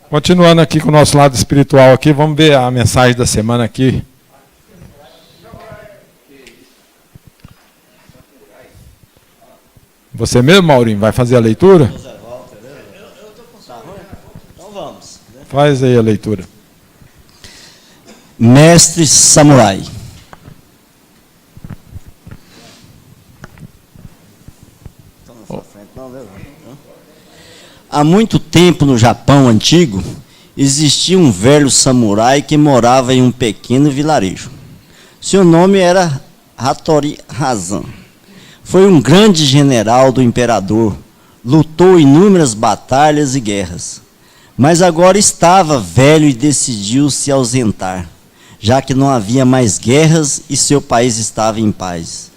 Continuando aqui com o nosso lado espiritual aqui, vamos ver a mensagem da semana aqui. Você mesmo, Maurinho, vai fazer a leitura? Então vamos. Faz aí a leitura. Mestre Samurai. Há muito tempo no Japão antigo, existia um velho samurai que morava em um pequeno vilarejo. Seu nome era Hattori Hazan. Foi um grande general do imperador, lutou inúmeras batalhas e guerras, mas agora estava velho e decidiu se ausentar, já que não havia mais guerras e seu país estava em paz.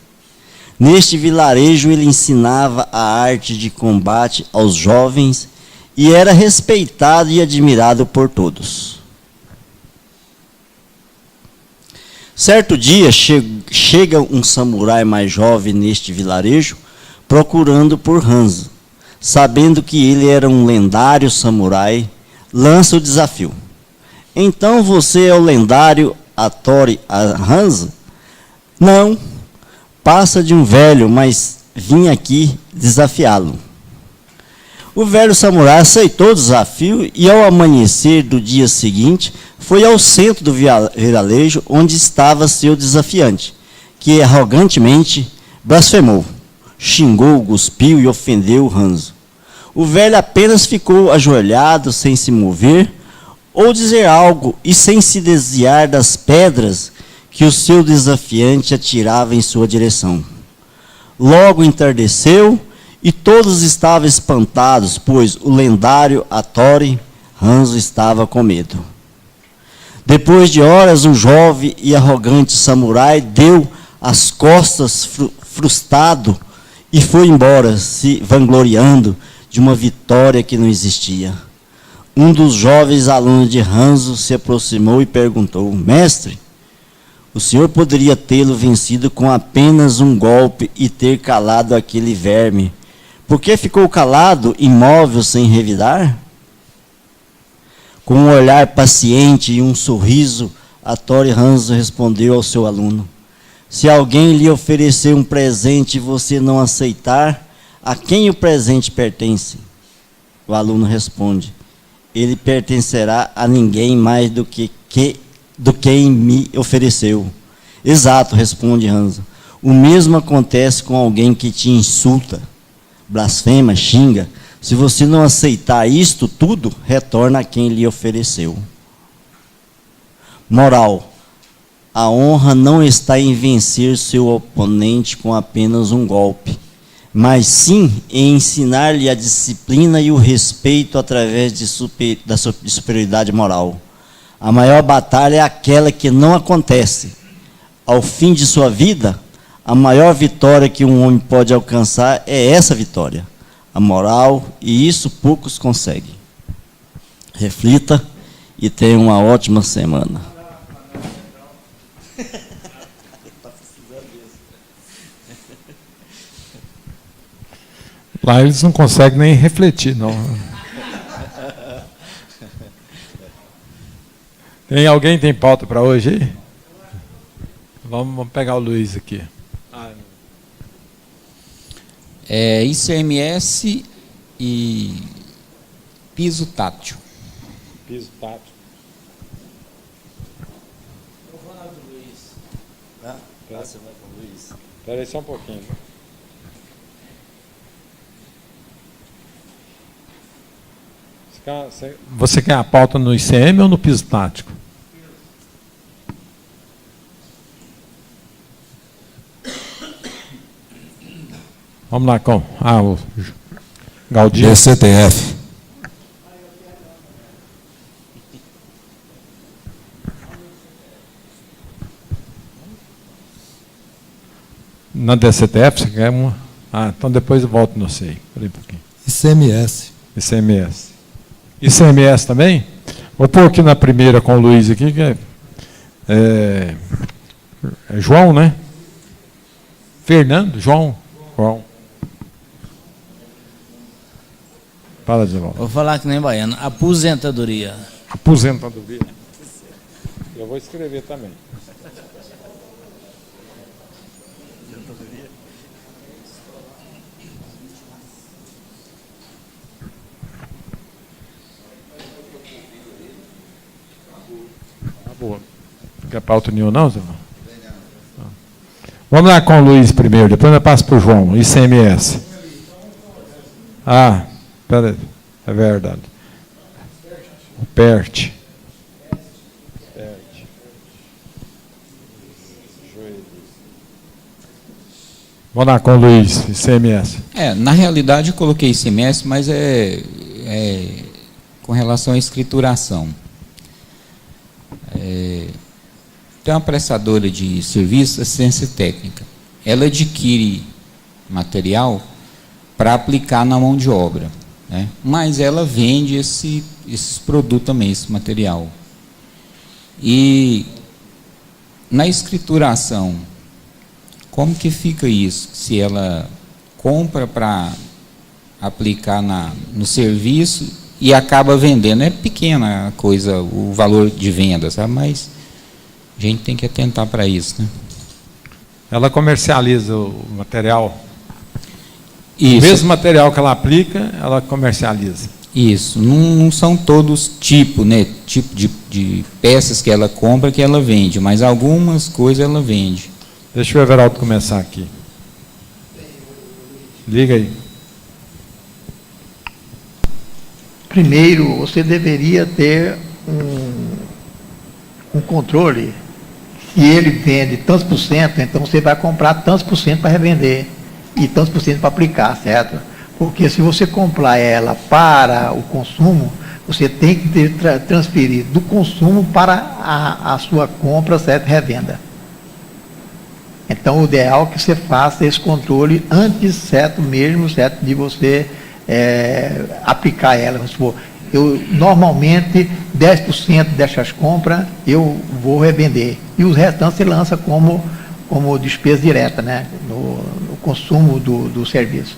Neste vilarejo ele ensinava a arte de combate aos jovens e era respeitado e admirado por todos. Certo dia chega um samurai mais jovem neste vilarejo procurando por Hanzo. Sabendo que ele era um lendário samurai, lança o desafio. Então você é o lendário Hattori Hanzo? Não. Passa de um velho, mas vim aqui desafiá-lo. O velho samurai aceitou o desafio e, ao amanhecer do dia seguinte, foi ao centro do vilarejo onde estava seu desafiante, que arrogantemente blasfemou, xingou, cuspiu e ofendeu Hanzo. O velho apenas ficou ajoelhado, sem se mover ou dizer algo e sem se desviar das pedras que o seu desafiante atirava em sua direção. Logo entardeceu e todos estavam espantados, pois o lendário Hattori Hanzo estava com medo. Depois de horas, o jovem e arrogante samurai deu as costas frustrado e foi embora, se vangloriando de uma vitória que não existia. Um dos jovens alunos de Hanzo se aproximou e perguntou: Mestre, o senhor poderia tê-lo vencido com apenas um golpe e ter calado aquele verme. Por que ficou calado, imóvel, sem revidar? Com um olhar paciente e um sorriso, Hattori Hanzo respondeu ao seu aluno: se alguém lhe oferecer um presente e você não aceitar, a quem o presente pertence? O aluno responde: ele pertencerá a ninguém mais do que quem me ofereceu. Exato, responde Hanzo. O mesmo acontece com alguém que te insulta, blasfema, xinga. Se você não aceitar isto tudo, retorna a quem lhe ofereceu. Moral: a honra não está em vencer seu oponente com apenas um golpe, mas sim em ensinar-lhe a disciplina e o respeito através da superioridade moral. A maior batalha é aquela que não acontece. Ao fim de sua vida, a maior vitória que um homem pode alcançar é essa vitória, a moral, e isso poucos conseguem. Reflita e tenha uma ótima semana. Lá eles não conseguem nem refletir, não. Alguém tem pauta para hoje aí? Vamos pegar o Luiz aqui. ICMS e piso tátil. Piso tátil. Eu vou na do Luiz. Você vai com o Luiz. Espera aí só um pouquinho. Você quer a pauta no ICM ou no piso tático? Vamos lá com o Galdino. DCTF. Na DCTF você quer uma? Então depois eu volto no CEI. Peraí um pouquinho. ICMS. ICMS. ICMS também? Vou pôr aqui na primeira com o Luiz aqui, que é João, né? Fernando? João. Fala, Divaldo. Vou falar que nem baiano. Aposentadoria. Aposentadoria. Eu vou escrever também. Acabou. Quer pauta nenhuma, não, Zé? Vamos lá com o Luiz primeiro, depois eu passo para o João, ICMS. Ah, peraí, é verdade. O PERT. Vamos lá com o Luiz, ICMS. Na realidade eu coloquei ICMS, mas é com relação à escrituração. Tem uma prestadora de serviço, assistência técnica. Ela adquire material para aplicar na mão de obra, né? Mas ela vende esses produtos também, esse material. E na escrituração, como que fica isso? Se ela compra para aplicar no serviço e acaba vendendo, é pequena a coisa, o valor de venda, sabe? Mas a gente tem que atentar para isso, né? Ela comercializa o material. Isso. O mesmo material que ela aplica, ela comercializa. Isso. Não são todos tipo de peças que ela compra que ela vende, mas algumas coisas ela vende. Deixa o Everaldo começar aqui. Liga aí. Primeiro, você deveria ter um controle. Se ele vende tantos por cento, então você vai comprar tantos por cento para revender e tantos por cento para aplicar, certo? Porque se você comprar ela para o consumo, você tem que transferir do consumo para a sua compra, certo? Revenda. Então, o ideal é que você faça esse controle antes, certo, mesmo, certo, de você aplicar ela. Vamos supor, normalmente, 10% dessas compras eu vou revender. E os restantes você lança como despesa direta, né, no consumo do serviço.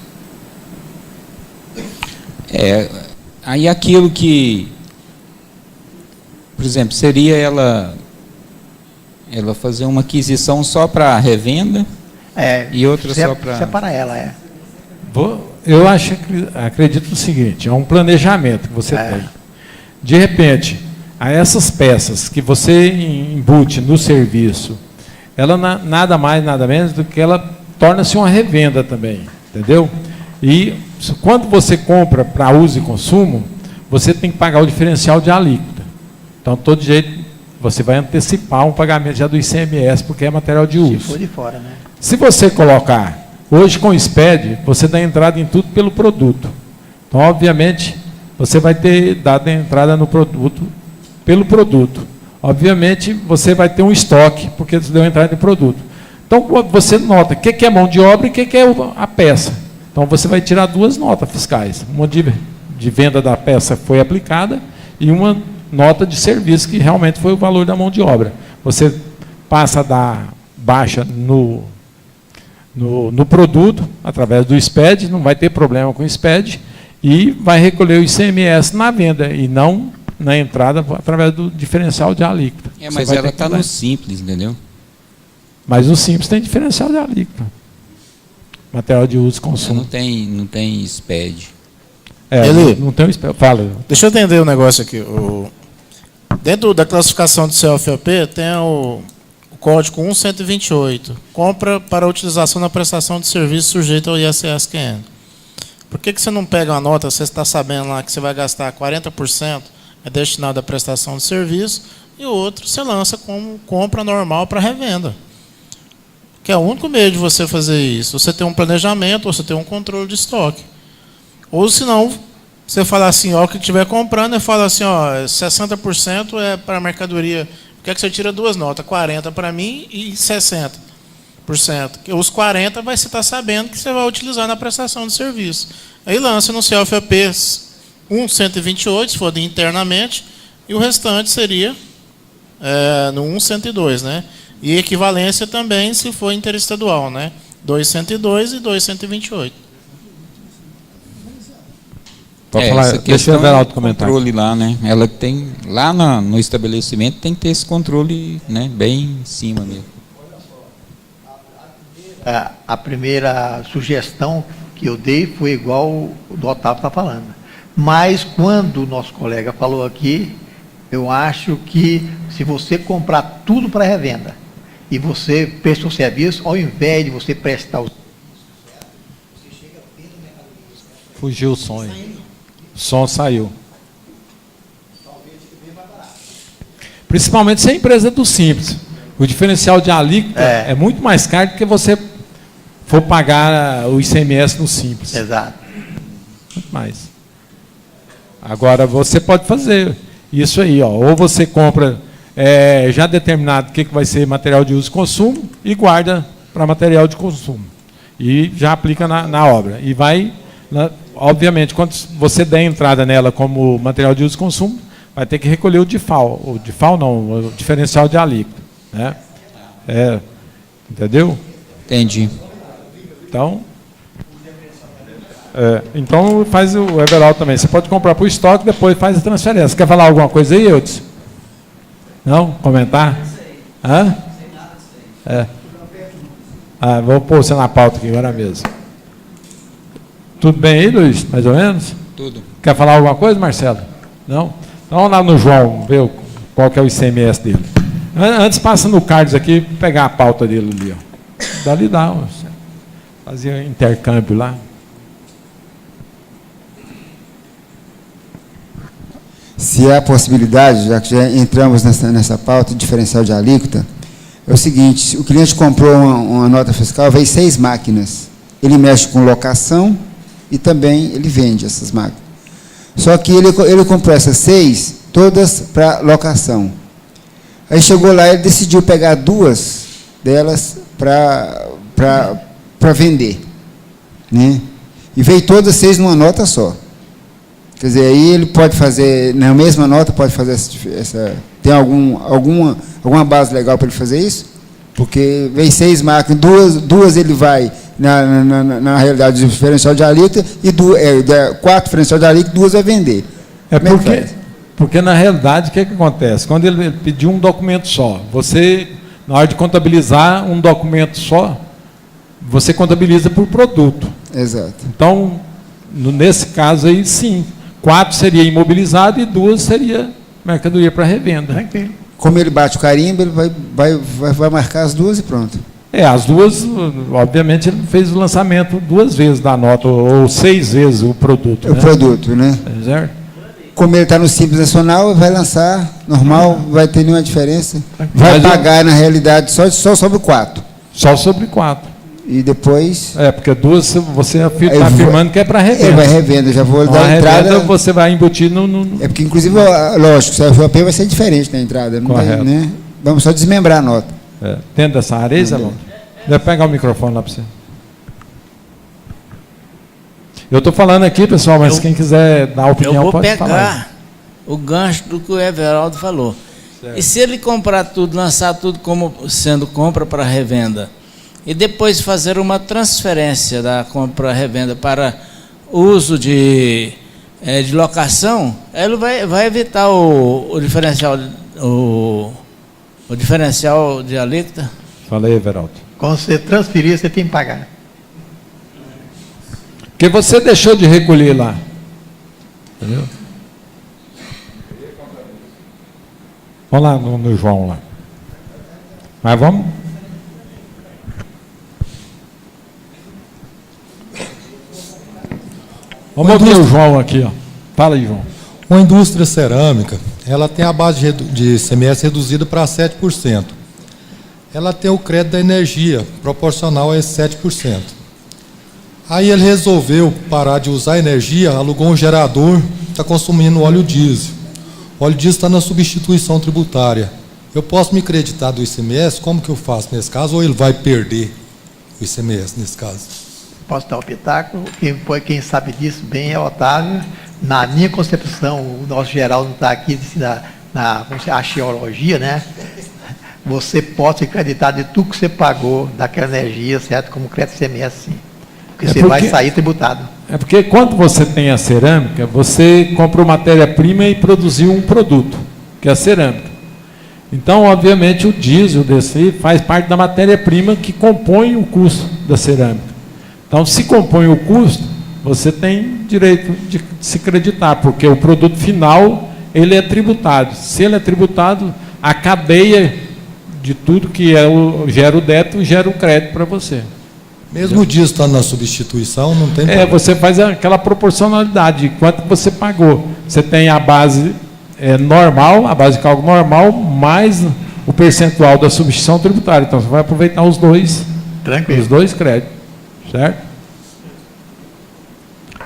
Aí aquilo que, por exemplo, seria ela fazer uma aquisição só para revenda e outra só para... Separa ela, Eu acredito no seguinte, é um planejamento que você tem. De repente, a essas peças que você embute no serviço, ela nada mais, nada menos do que ela torna-se uma revenda também, entendeu? E quando você compra para uso e consumo, você tem que pagar o diferencial de alíquota. Então, todo jeito, você vai antecipar um pagamento já do ICMS, porque é material de uso. Se for de fora, né? Se você colocar, hoje com o SPED, você dá entrada em tudo pelo produto. Então, obviamente, você vai ter dado a entrada no produto pelo produto. Obviamente, você vai ter um estoque, porque você deu entrada em produto. Então, você nota o que é mão de obra e o que é a peça. Então, você vai tirar duas notas fiscais. Uma de venda da peça foi aplicada e uma nota de serviço, que realmente foi o valor da mão de obra. Você passa a dar baixa no produto, através do SPED, não vai ter problema com o SPED, e vai recolher o ICMS na venda, e não na entrada, através do diferencial de alíquota. Mas ela está no Simples, entendeu? Mas o Simples tem diferencial de alíquota. Material de uso e consumo. Não tem SPED. Não tem o SPED. Fala. Deixa eu entender um negócio aqui. Dentro da classificação do CFOP tem o código 1128, compra para utilização na prestação de serviço sujeito ao ISSQN. Por que você não pega uma nota, você está sabendo lá que você vai gastar 40% é destinado à prestação de serviço, e o outro você lança como compra normal para revenda? Que é o único meio de você fazer isso. Você tem um planejamento, ou você tem um controle de estoque. Ou senão, você fala assim, ó, o que estiver comprando, e fala assim, ó, 60% é para mercadoria. Por que você tira duas notas? 40% para mim e 60%. Os 40% você estar sabendo que você vai utilizar na prestação de serviço. Aí lança no CFOP 128, se for de internamente, e o restante seria no 102, né? E equivalência também, se for interestadual, né? 202 e 228. Pode falar, essa deixa o questão Everaldo do comentar. controle lá, né? Ela tem, lá no estabelecimento tem que ter esse controle, né? Bem em cima mesmo. A primeira sugestão que eu dei foi igual o do Otávio está falando. Mas quando o nosso colega falou aqui, eu acho que se você comprar tudo para revenda e você presta o serviço, ao invés de você prestar o Fugiu o som aí. O som saiu. Principalmente se é empresa do Simples. O diferencial de alíquota é muito mais caro do que você for pagar o ICMS no Simples. Exato. Muito mais. Agora, você pode fazer isso aí, ó. Ou você compra já determinado o que vai ser material de uso e consumo e guarda para material de consumo. E já aplica na obra. E vai, obviamente, quando você der entrada nela como material de uso e consumo, vai ter que recolher o DIFAL. O DIFAL não, o diferencial de alíquota. Né? Entendeu? Entendi. Então faz o Everaldo também. Você pode comprar para o estoque, depois faz a transferência. Quer falar alguma coisa aí, Eudes? Não? Comentar? Hã? Vou pôr você na pauta aqui agora mesmo. Tudo bem aí, Luiz? Mais ou menos? Tudo. Quer falar alguma coisa, Marcelo? Não? Então vamos lá no João, ver qual que é o ICMS dele. Antes passa no Carlos aqui, pegar a pauta dele ali. Ó. Dali dá, fazia intercâmbio lá. Se há possibilidade, já que já entramos nessa pauta de diferencial de alíquota, é o seguinte, o cliente comprou uma nota fiscal, veio 6 máquinas. Ele mexe com locação e também ele vende essas máquinas. Só que ele comprou essas 6, todas para locação. Aí chegou lá e ele decidiu pegar 2 delas para vender. Né? E veio todas 6 numa nota só. Quer dizer, aí ele pode fazer, na mesma nota, pode fazer tem alguma base legal para ele fazer isso? Porque vem 6 máquinas, duas ele vai, na realidade, do diferencial de alíquota, e 4 diferencial de alíquota, 2 vai vender. Porque, na realidade, o que acontece? Quando ele pediu um documento só, você, na hora de contabilizar um documento só, você contabiliza por produto. Exato. Então, nesse caso aí, sim. 4 seria imobilizado e 2 seria mercadoria para revenda. Como ele bate o carimbo, ele vai marcar as 2 e pronto. As 2, obviamente, ele fez o lançamento 2 vezes da nota, ou 6 vezes o produto. O produto, né? Certo? Como ele está no Simples Nacional, vai lançar normal, vai ter nenhuma diferença. Vai pagar, na realidade, só sobre 4. Só sobre 4. E depois... porque 2 você está afirmando que é para revenda. Vai revenda, já vou dar a entrada... Revenda você vai embutir no... porque, inclusive, lógico, se a UAP vai ser diferente na entrada. Não vai, né? Vamos só desmembrar a nota. Dentro dessa área, Zé Londres? Deve pegar o microfone lá para você. Eu estou falando aqui, pessoal, mas quem quiser dar opinião pode falar. Eu vou pegar o gancho do que o Everaldo falou. Certo. E se ele comprar tudo, lançar tudo como sendo compra para revenda, e depois fazer uma transferência da compra para revenda para uso de locação, ele vai evitar o diferencial de alíquota. Fala aí, Everaldo. Quando você transferir, você tem que pagar. Porque você deixou de recolher lá. Entendeu? Vamos lá no João lá. Mas vamos... Vamos ouvir o João aqui, ó. Fala aí, João. Uma indústria cerâmica, ela tem a base de ICMS reduzida para 7%. Ela tem o crédito da energia, proporcional a esse 7%. Aí ele resolveu parar de usar energia, alugou um gerador, está consumindo óleo diesel. O óleo diesel está na substituição tributária. Eu posso me creditar do ICMS? Como que eu faço nesse caso? Ou ele vai perder o ICMS nesse caso? Posso dar o pitaco? Quem sabe disso bem é o Otávio. Na minha concepção, o nosso geral não está aqui na arqueologia, né? Você pode se acreditar de tudo que você pagou daquela energia, certo? Como crédito ICMS, sim. Porque você vai sair tributado. É porque quando você tem a cerâmica, você comprou matéria-prima e produziu um produto, que é a cerâmica. Então, obviamente, o diesel desse aí faz parte da matéria-prima que compõe o custo da cerâmica. Então, se compõe o custo, você tem direito de se creditar, porque o produto final, ele é tributado. Se ele é tributado, a cadeia de tudo que gera o débito, gera o crédito para você. Mesmo o diesel estando na substituição, não tem problema. Você faz aquela proporcionalidade de quanto você pagou. Você tem a base normal, a base de cálculo normal, mais o percentual da substituição tributária. Então, você vai aproveitar os dois créditos. Certo?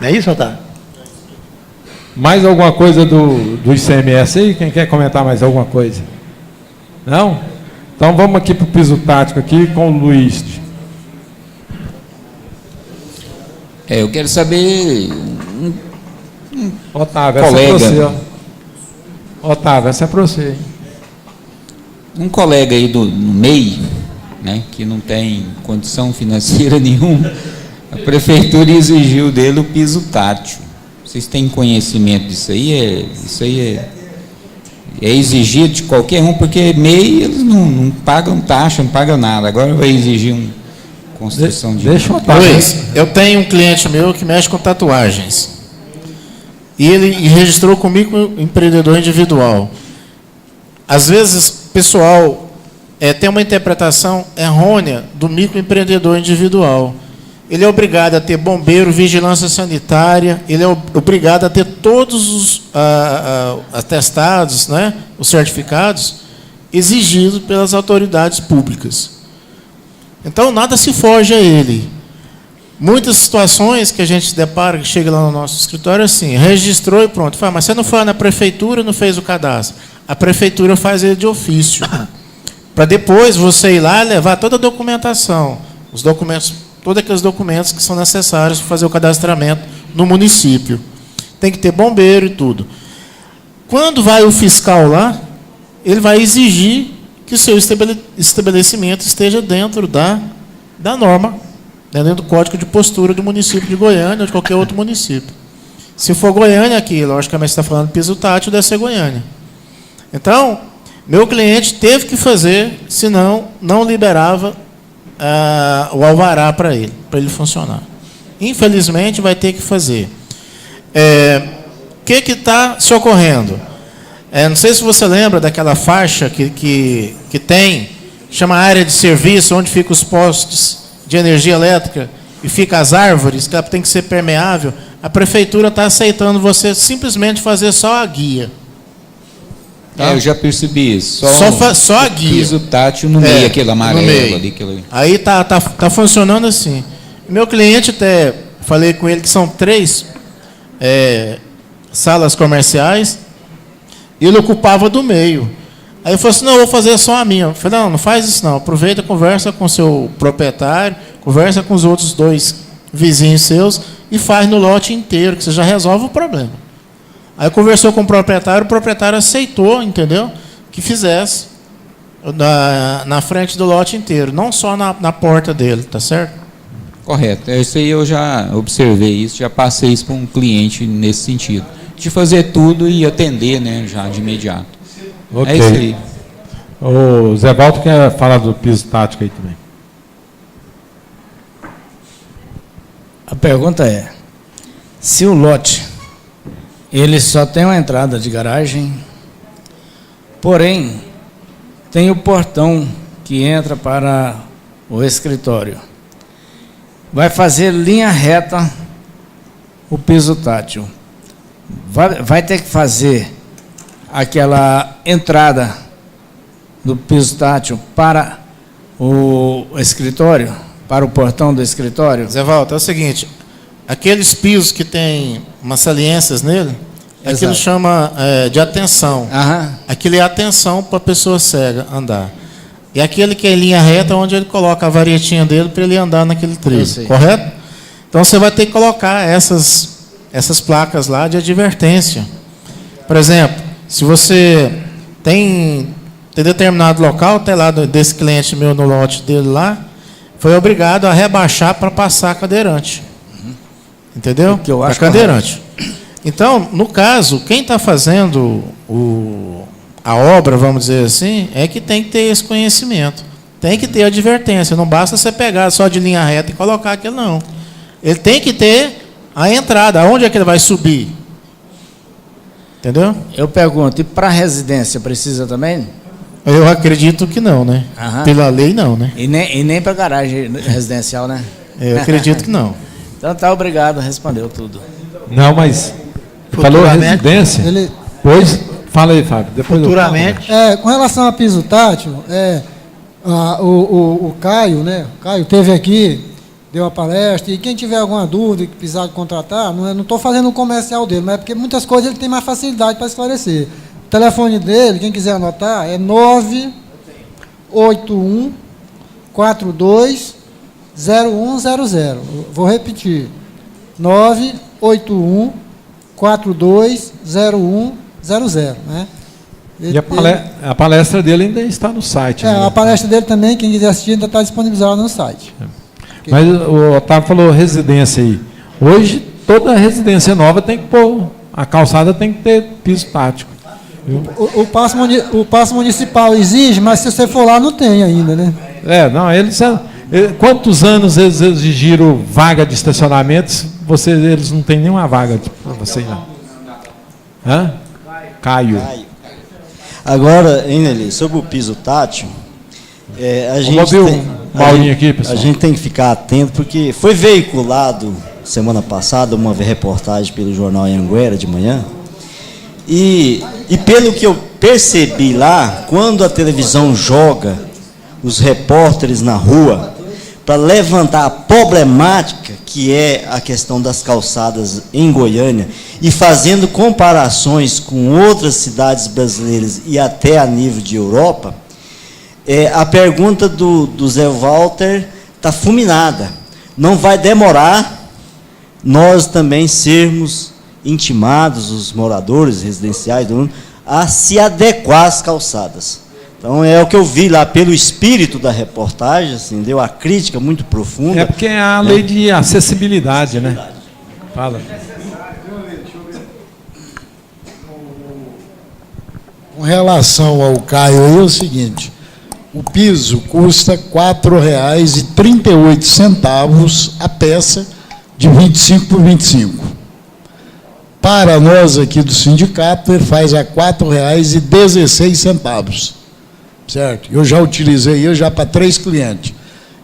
Não é isso, Otávio? Mais alguma coisa do ICMS aí? Quem quer comentar mais alguma coisa? Não? Então, vamos aqui para o piso tático aqui com o Luiz. Eu quero saber... Otávio, colega. essa é para você. Otávio, essa é para você. Hein? Um colega aí no MEI, né, que não tem condição financeira nenhuma, a prefeitura exigiu dele o piso tátil. Vocês têm conhecimento disso aí? Isso aí é exigido de qualquer um, porque MEI eles não pagam taxa, não pagam nada. Agora vai exigir construção de... Deixa eu Otávio. Luiz, eu tenho um cliente meu que mexe com tatuagens. E ele registrou comigo empreendedor individual. Às vezes, o pessoal tem uma interpretação errônea do microempreendedor individual. Ele é obrigado a ter bombeiro, vigilância sanitária, ele é obrigado a ter todos os atestados, né, os certificados, exigidos pelas autoridades públicas. Então, nada se foge a ele. Muitas situações que a gente depara, que chega lá no nosso escritório, assim, registrou e pronto. Fala, mas você não foi na prefeitura, não fez o cadastro. A prefeitura faz ele de ofício. Para depois você ir lá e levar toda a documentação, os documentos, todos aqueles documentos que são necessários para fazer o cadastramento no município. Tem que ter bombeiro e tudo. Quando vai o fiscal lá, ele vai exigir que o seu estabelecimento esteja dentro da norma, dentro do Código de Postura do município de Goiânia ou de qualquer outro município. Se for Goiânia aqui, logicamente você está falando piso tátil, deve ser Goiânia. Então, meu cliente teve que fazer, senão não liberava o alvará para ele funcionar. Infelizmente, vai ter que fazer. O que está se ocorrendo? Não sei se você lembra daquela faixa que tem, chama área de serviço, onde ficam os postes de energia elétrica e fica as árvores, que ela tem que ser permeável. A prefeitura está aceitando você simplesmente fazer só a guia. Tá? Eu já percebi isso. Só a guia. Piso tátil no meio, aquele amarelo ali. Aí tá funcionando assim. Meu cliente, até falei com ele que são 3 salas comerciais, e ele ocupava do meio. Aí ele falou assim, não, eu vou fazer só a minha. Eu falei, não faz isso não. Aproveita, conversa com o seu proprietário, conversa com os outros 2 vizinhos seus e faz no lote inteiro, que você já resolve o problema. Aí conversou com o proprietário aceitou, entendeu? Que fizesse na frente do lote inteiro, não só na porta dele, tá certo? Correto. Isso aí eu já observei isso, já passei isso para um cliente nesse sentido. De fazer tudo e atender, né, já de imediato. Ok. É isso aí. O Zé Valdo quer falar do piso tático aí também. A pergunta é, se o lote, ele só tem uma entrada de garagem, porém, tem o portão que entra para o escritório, vai fazer linha reta o piso tátil, vai ter que fazer aquela entrada do piso tátil para o escritório, para o portão do escritório? Zé Walter, é o seguinte, aqueles pisos que tem umas saliências nele, aquilo chama de atenção. Aham. Aquilo é atenção para a pessoa cega andar. E aquele que é linha reta, onde ele coloca a varetinha dele para ele andar naquele trilho, correto? Então você vai ter que colocar essas placas lá de advertência. Por exemplo, se você tem determinado local, até lá desse cliente meu no lote dele lá, foi obrigado a rebaixar para passar cadeirante. Entendeu? Que eu acho da cadeirante. Então, no caso, quem está fazendo a obra, vamos dizer assim, é que tem que ter esse conhecimento. Tem que ter advertência. Não basta você pegar só de linha reta e colocar aquilo, não. Ele tem que ter a entrada. Aonde é que ele vai subir? Entendeu? Eu pergunto, e para residência precisa também? Eu acredito que não, né? Aham. Pela lei, não, né? E nem para garagem residencial, né? Eu acredito que não. Então tá, obrigado, respondeu tudo. Não, mas falou Futuramente, residência. Pois, fala aí, Fábio. Depois Futuramente, Com relação a piso tátil, o Caio, né? O Caio teve aqui, deu a palestra, e quem tiver alguma dúvida que precisar de contratar, não estou fazendo o comercial dele, mas é porque muitas coisas ele tem mais facilidade para esclarecer. O telefone dele, quem quiser anotar, é 981 42 0100. Vou repetir. 981 42 0100, né? E a palestra dele ainda está no site. Né? A palestra dele também, quem quiser assistir, ainda está disponibilizada no site. Mas o Otávio falou residência aí. Hoje, toda residência nova tem que pôr, a calçada tem que ter piso tático. O passo municipal exige, mas se você for lá, não tem ainda, né? Quantos anos eles exigiram vaga de estacionamentos? Eles não têm nenhuma vaga para você ir lá. Hã? Caio. Agora, Eneli, sobre o piso tátil, a gente tem que ficar atento, porque foi veiculado semana passada uma reportagem pelo jornal Anhanguera de manhã, e pelo que eu percebi lá, quando a televisão joga os repórteres na rua para levantar a problemática que é a questão das calçadas em Goiânia e fazendo comparações com outras cidades brasileiras e até a nível de Europa, a pergunta do Zé Walter está fulminada. Não vai demorar nós também sermos intimados, os moradores residenciais do mundo, a se adequar às calçadas. Então, é o que eu vi lá pelo espírito da reportagem, assim, deu a crítica muito profunda. É porque é a lei de acessibilidade, né? Fala. Com relação ao Caio, é o seguinte, o piso custa R$ 4,38 a peça de 25 por 25. Para nós aqui do sindicato, ele faz a R$ 4,16. Certo? Eu já utilizei para 3 clientes.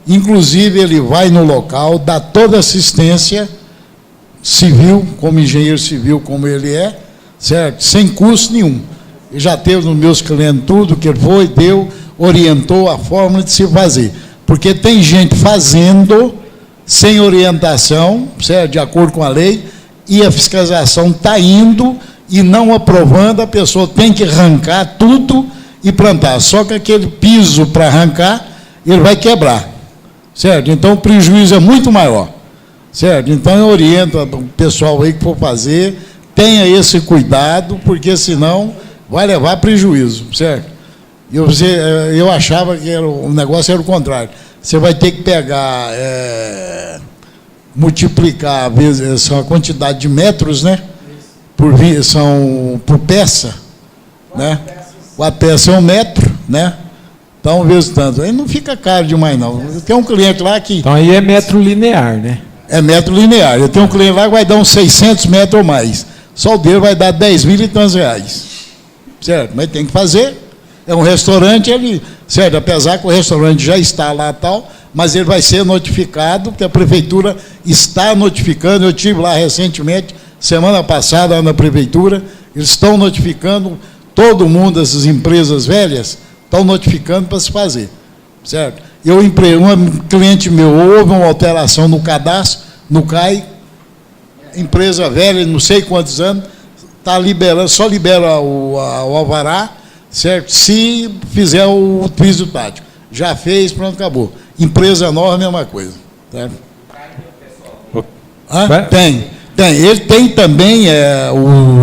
Inclusive, ele vai no local, dá toda assistência civil, como engenheiro civil, como ele é, certo? Sem custo nenhum. Ele já teve nos meus clientes tudo que ele foi, deu, orientou a forma de se fazer. Porque tem gente fazendo sem orientação, certo? De acordo com a lei, e a fiscalização está indo e não aprovando, a pessoa tem que arrancar tudo e plantar. Só que aquele piso para arrancar, ele vai quebrar, certo? Então, o prejuízo é muito maior, certo? Então, eu oriento o pessoal aí que for fazer, tenha esse cuidado, porque senão vai levar prejuízo, certo? Eu achava que o negócio era o contrário. Você vai ter que pegar, multiplicar a quantidade de metros, né? Por peça, né? A peça é 1 metro, né? Então, vezes tanto. Aí não fica caro demais, não. Tem um cliente lá que... Então, aí é metro linear, né? É metro linear. Eu tenho um cliente lá que vai dar uns 600 metros ou mais. Só o dele vai dar 10 mil e tantos reais. Certo? Mas tem que fazer. É um restaurante, certo? Apesar que o restaurante já está lá tal, mas ele vai ser notificado, porque a prefeitura está notificando. Eu estive lá recentemente, semana passada, lá na prefeitura, eles estão notificando... Todo mundo, essas empresas velhas, estão notificando para se fazer, certo? Um cliente meu, houve uma alteração no cadastro, no CAI, empresa velha, não sei quantos anos, está liberando, só libera o alvará, certo? Se fizer o piso tático. Já fez, pronto, acabou. Empresa nova, a mesma coisa, certo? Tem. Ele tem também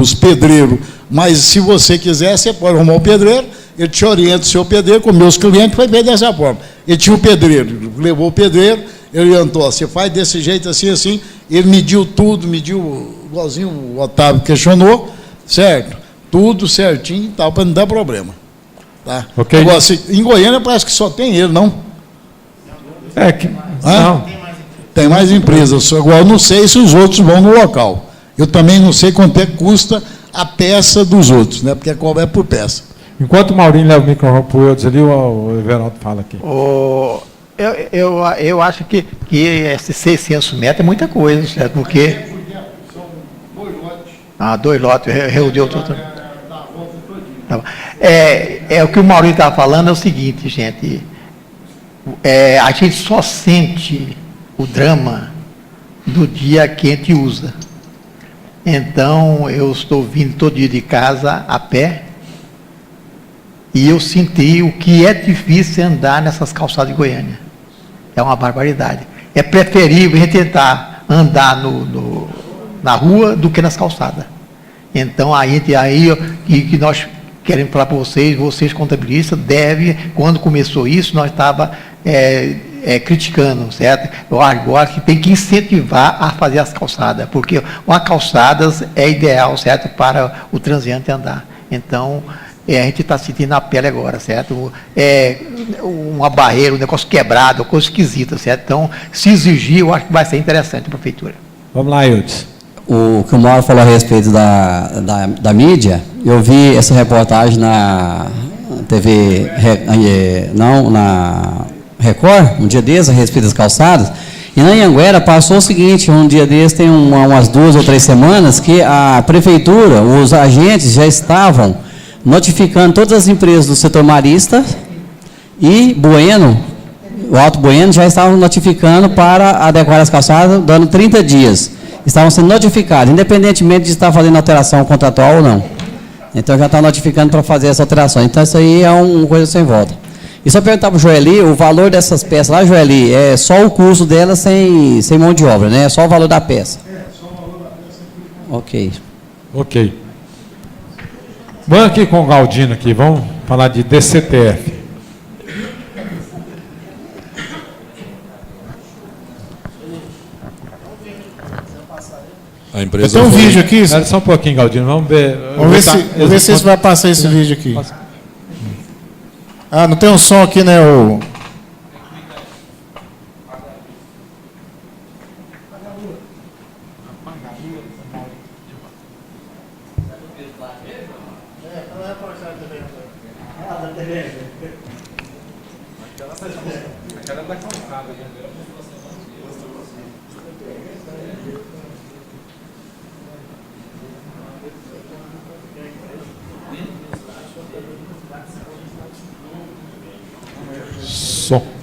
os pedreiros. Mas, se você quiser, você pode arrumar um pedreiro, ele te orienta o seu pedreiro, com meus clientes, foi bem dessa forma. Ele tinha um pedreiro, levou o pedreiro, ele orientou, você faz desse jeito, assim, assim, Ele mediu tudo, igualzinho o Otávio questionou, certo? Tudo certinho e tal, para não dar problema. Tá? Ok. Agora, em Goiânia parece que só tem ele, não? É que. Não. Tem mais empresas. Agora, eu não sei se os outros vão no local. Eu também não sei quanto é que custa a peça dos outros, né? Porque é por peça. Enquanto o Maurinho leva o microfone para o outro ali, o Everaldo fala aqui. Eu acho que esses 600 metros é muita coisa, certo? Porque... dois lotes, reuniu tudo. O que o Maurinho estava falando é o seguinte, gente. A gente só sente o drama do dia que a gente usa. Então, eu estou vindo todo dia de casa a pé e eu senti o que é difícil andar nessas calçadas de Goiânia. É uma barbaridade. É preferível a gente tentar andar na rua do que nas calçadas. Então, que nós queremos falar para vocês contabilistas, quando começou isso, nós estávamos criticando, certo? Eu agora que tem que incentivar a fazer as calçadas, porque uma calçadas é ideal, certo, para o transeante andar. Então, a gente está sentindo na pele agora, certo? Uma barreira, um negócio quebrado, uma coisa esquisita, certo? Então, se exigir, eu acho que vai ser interessante a prefeitura. Vamos lá, Eudes. O que o Mauro falou a respeito da mídia, eu vi essa reportagem na TV, na Record, um dia desses, a respeito das calçadas, e na Anhanguera passou o seguinte, um dia desses, tem umas 2 ou 3 semanas, que a prefeitura, os agentes já estavam notificando todas as empresas do setor marista e Bueno, o Alto Bueno, já estavam notificando para adequar as calçadas, dando 30 dias. Estavam sendo notificados, independentemente de estar fazendo alteração contratual ou não. Então, já está notificando para fazer essa alteração. Então, isso aí é uma coisa sem volta. E só perguntar para o Joeli, o valor dessas peças lá, Joeli, é só o custo delas sem mão de obra, né? É só o valor da peça. Só o valor da peça. Ok. Vamos aqui com o Galdino aqui, vamos falar de DCTF. A empresa tem um vídeo aqui. Espera só um pouquinho, Galdino, vamos ver. Vamos ver se vai passar esse vídeo aqui. Não tem um som aqui, né?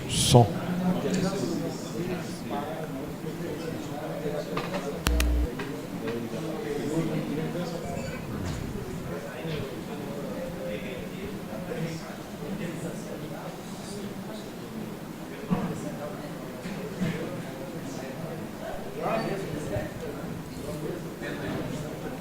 Som.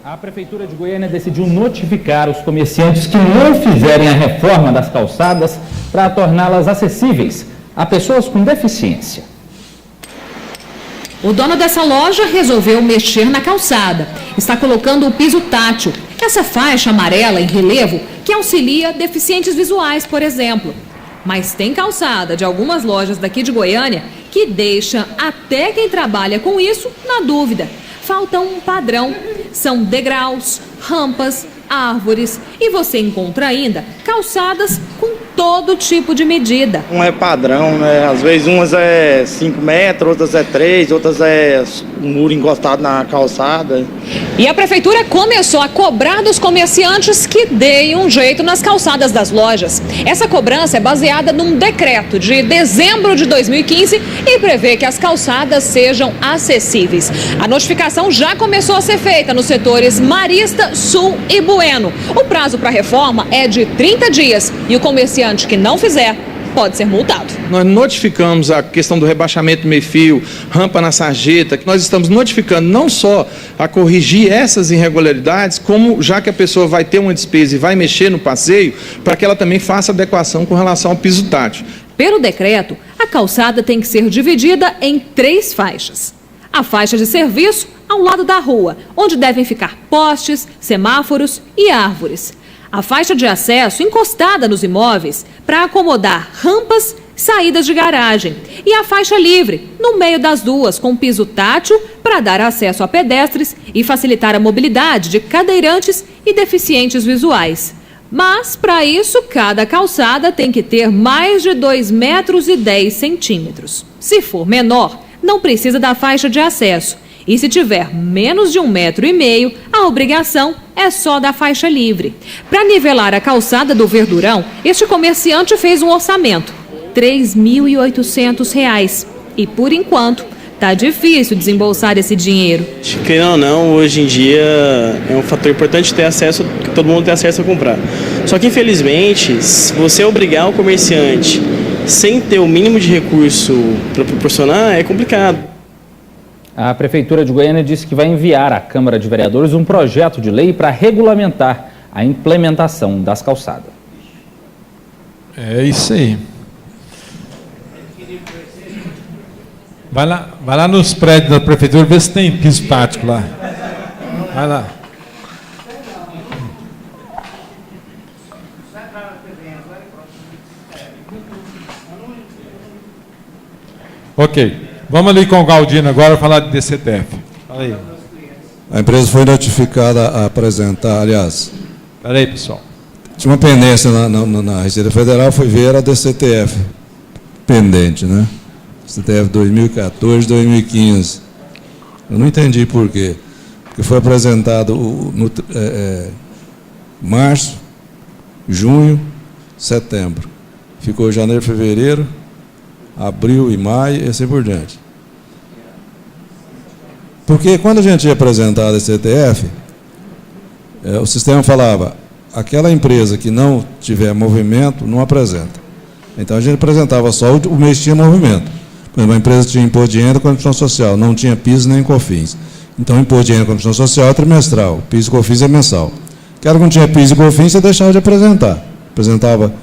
A Prefeitura de Goiânia decidiu notificar os comerciantes que não fizerem a reforma das calçadas para torná-las acessíveis a pessoas com deficiência. O dono dessa loja resolveu mexer na calçada. Está colocando o piso tátil, essa faixa amarela em relevo que auxilia deficientes visuais, por exemplo. Mas tem calçada de algumas lojas daqui de Goiânia que deixa até quem trabalha com isso na dúvida. Falta um padrão. São degraus, rampas, árvores e você encontra ainda calçadas com todo tipo de medida. Não é padrão, né? Às vezes umas é 5 metros, outras é 3, outras é um muro encostado na calçada. E a prefeitura começou a cobrar dos comerciantes que deem um jeito nas calçadas das lojas. Essa cobrança é baseada num decreto de dezembro de 2015 e prevê que as calçadas sejam acessíveis. A notificação já começou a ser feita nos setores Marista, Sul e Bueno. O prazo para a reforma é de 30 dias e o comerciante que não fizer pode ser multado. Nós notificamos a questão do rebaixamento do meio-fio, rampa na sarjeta, que nós estamos notificando não só a corrigir essas irregularidades, como já que a pessoa vai ter uma despesa e vai mexer no passeio, para que ela também faça adequação com relação ao piso tátil. Pelo decreto, a calçada tem que ser dividida em 3 faixas. A faixa de serviço ao lado da rua, onde devem ficar postes, semáforos e árvores. A faixa de acesso encostada nos imóveis para acomodar rampas, saídas de garagem. E a faixa livre, no meio das duas, com piso tátil para dar acesso a pedestres e facilitar a mobilidade de cadeirantes e deficientes visuais. Mas, para isso, cada calçada tem que ter mais de 2,10 metros. Se for menor, não precisa da faixa de acesso. E se tiver menos de 1,5 metro, a obrigação é só da faixa livre. Para nivelar a calçada do Verdurão, este comerciante fez um orçamento, R$ 3.800. E, por enquanto, tá difícil desembolsar esse dinheiro. Querendo ou não, hoje em dia é um fator importante ter acesso, que todo mundo tem acesso a comprar. Só que, infelizmente, se você obrigar o comerciante sem ter o mínimo de recurso para proporcionar, é complicado. A Prefeitura de Goiânia disse que vai enviar à Câmara de Vereadores um projeto de lei para regulamentar a implementação das calçadas. É isso aí. Vai lá nos prédios da Prefeitura, vê se tem piso tático lá. Vai lá. Ok. Vamos ali com o Galdino agora falar de DCTF. Fala aí. A empresa foi notificada a apresentar, aliás... Espera aí, pessoal. Tinha uma pendência na Receita Federal, foi ver a DCTF pendente, né? DCTF 2014, 2015. Eu não entendi por quê. Porque foi apresentado no março, junho, setembro. Ficou janeiro, fevereiro, abril e maio e assim por diante. Porque quando a gente ia apresentar a DCTF, o sistema falava, aquela empresa que não tiver movimento, não apresenta. Então a gente apresentava só o mês que tinha movimento. Por exemplo, a empresa tinha imposto de renda e contribuição social, não tinha PIS nem COFINS. Então o imposto de renda e contribuição social é trimestral, PIS e COFINS é mensal. Aquela que não tinha PIS e COFINS, você deixava de apresentar. Apresentava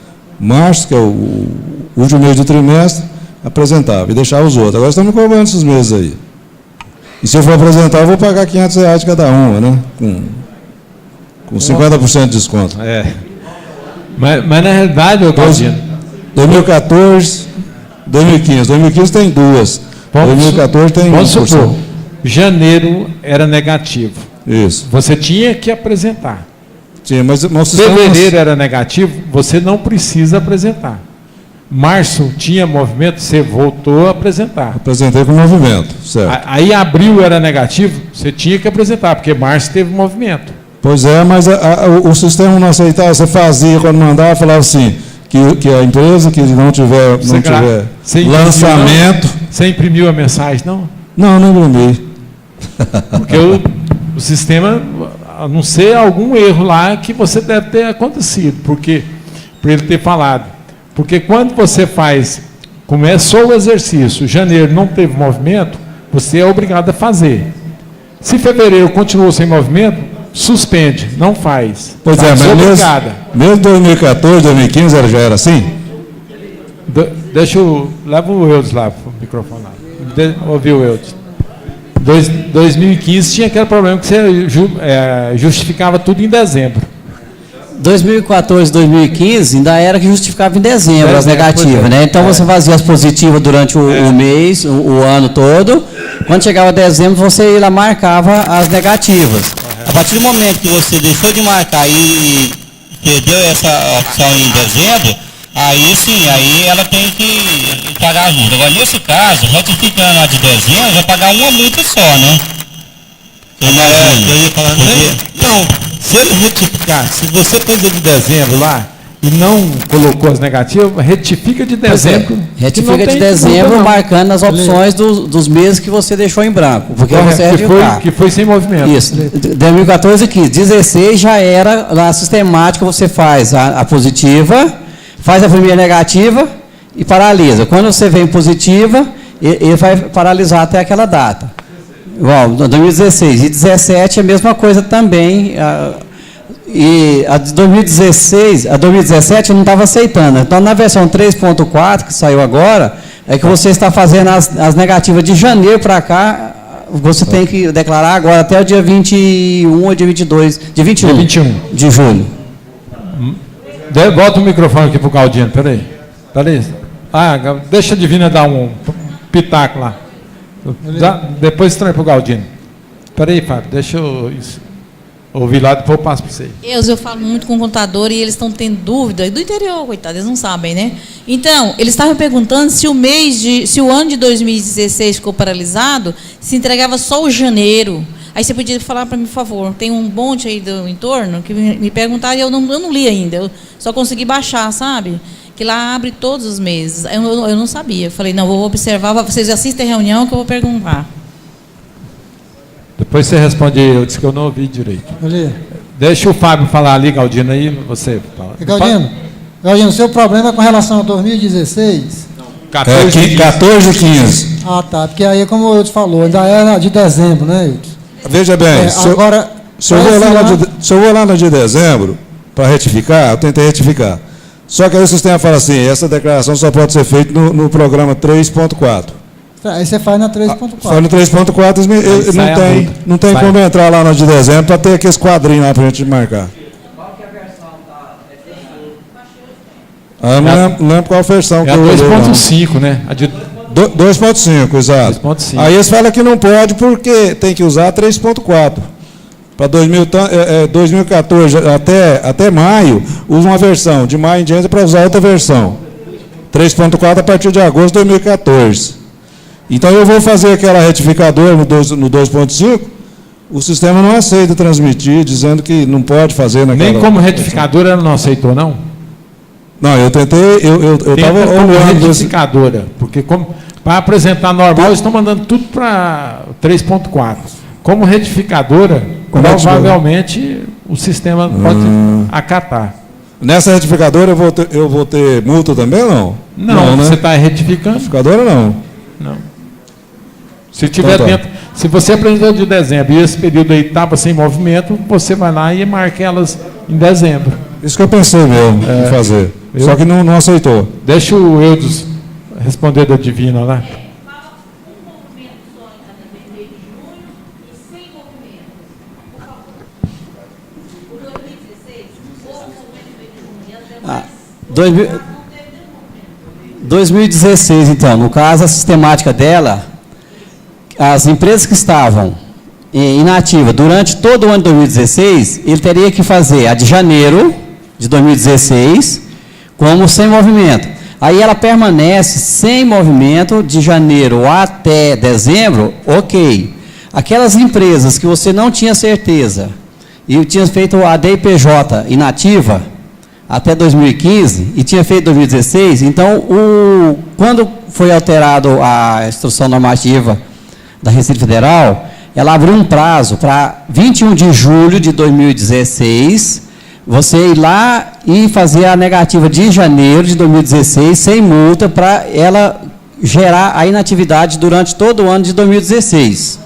março, que é o último mês do trimestre, apresentava e deixava os outros. Agora estamos cobrando esses meses aí. E se eu for apresentar, eu vou pagar R$500 de cada uma, né? Com 50% de desconto. É. Mas na realidade, eu estou dizendo... 2014, 2015. 2015 tem duas. 2014 tem uma. Vamos supor, janeiro era negativo. Isso. Você tinha que apresentar. Tinha, mas fevereiro era negativo, você não precisa apresentar. Março tinha movimento, você voltou a apresentar. Apresentei com movimento, certo. Aí abril era negativo, você tinha que apresentar, porque março teve movimento. Pois é, mas o sistema não aceitava, você fazia, quando mandava, falava assim, que a empresa que não tiver lançamento... Você imprimiu a mensagem, não? Não imprimi. Porque o sistema, a não ser algum erro lá que você deve ter acontecido, porque por ele ter falado. Porque quando você começou o exercício, janeiro não teve movimento, você é obrigado a fazer. Se fevereiro continuou sem movimento, suspende, não faz. Pois é, mas mesmo 2014, 2015 já era assim? Leva o Eudes lá, o microfone lá. Ouviu o Eudes. 2015 tinha aquele problema que você justificava tudo em dezembro. 2014, 2015, ainda era que justificava em dezembro as negativas, né? Então você fazia as positivas durante o mês, o ano todo. Quando chegava dezembro, você ia lá, marcava as negativas. A partir do momento que você deixou de marcar e perdeu essa opção em dezembro, aí sim, aí ela tem que pagar a multa. Agora, nesse caso, retificando a de dezembro, vai pagar uma multa só, né? Eu ia falar, não. Se ele retificar, se você fez de dezembro lá e não colocou as negativas, retifica de dezembro. Retifica de dezembro, marcando as opções dos meses que você deixou em branco. Porque você que foi sem movimento. Isso. 2014 e 15. 16 já era na sistemática, você faz a positiva, faz a primeira negativa e paralisa. Quando você vem positiva, ele vai paralisar até aquela data. Igual, 2016 e 17 é a mesma coisa também. E a de 2016, a 2017 eu não estava aceitando. Então, na versão 3.4, que saiu agora, é que você está fazendo as negativas de janeiro para cá, você tem que declarar agora até o dia 21 ou dia 22, dia 21, Dia 21. de julho. Bota o microfone aqui pro Galdino, peraí. Deixa a Divina dar um pitaco lá. Depois traz pro Galdino. Peraí, Fábio, deixa eu ouvir lá, depois eu passo para você. Eu falo muito com o contador e eles estão tendo dúvida, do interior, coitado, eles não sabem, né? Então, eles estavam perguntando se o ano de 2016 ficou paralisado, se entregava só o janeiro. Aí você podia falar para mim, por favor, tem um monte aí do entorno que me perguntaram e eu não li ainda, eu só consegui baixar, sabe? Que lá abre todos os meses. Eu não sabia. Eu falei, não, vou observar, vocês assistem a reunião que eu vou perguntar. Depois você responde, eu disse que eu não ouvi direito. Ali. Deixa o Fábio falar ali, Galdino, aí você fala. Galdino, seu problema é com relação a 2016? 14 e 15. Ah, tá, porque aí, como o Eudes falou, ainda era de dezembro, né, Eudes? Veja bem, se eu vou lá no de dezembro, para retificar, eu tentei retificar. Só que aí o sistema fala assim, essa declaração só pode ser feita no programa 3.4. Aí você faz na 3.4. Faz no 3.4, não tem como entrar lá no de dezembro para ter aqueles quadrinhos lá para a gente marcar. Qual que é a versão? Eu não lembro qual a versão que eu olhei. É a 2.5, né? 2.5, exato. 2.5. Aí eles falam que não pode porque tem que usar 3.4. Para 2014 até maio, usa uma versão. De maio em diante para usar outra versão. 3.4 a partir de agosto de 2014. Então eu vou fazer aquela retificadora no 2.5, o sistema não aceita transmitir, dizendo que não pode fazer naquela... Nem como retificadora ela não aceitou, não? Não, eu tentei, eu estava olhando... Retificadora, porque para apresentar normal, eles estão mandando tudo para 3.4. Como retificadora, provavelmente o sistema pode acatar. Nessa retificadora eu vou ter multa também ou não? Não, né? Você está retificando? Retificadora não. Não. Se tiver dentro, se você apresentou de dezembro e esse período aí estava sem movimento, você vai lá e marca elas em dezembro. Isso que eu pensei mesmo em fazer. Só que não aceitou. Deixa o Eudes responder da Divina lá. Ah, 2016, então, no caso, a sistemática dela, as empresas que estavam inativas durante todo o ano de 2016, ele teria que fazer a de janeiro de 2016 como sem movimento. Aí ela permanece sem movimento de janeiro até dezembro, ok. Aquelas empresas que você não tinha certeza e tinha feito a DIPJ inativa até 2015 e tinha feito 2016, então quando foi alterado a instrução normativa da Receita Federal, ela abriu um prazo para 21 de julho de 2016, você ir lá e fazer a negativa de janeiro de 2016 sem multa para ela gerar a inatividade durante todo o ano de 2016.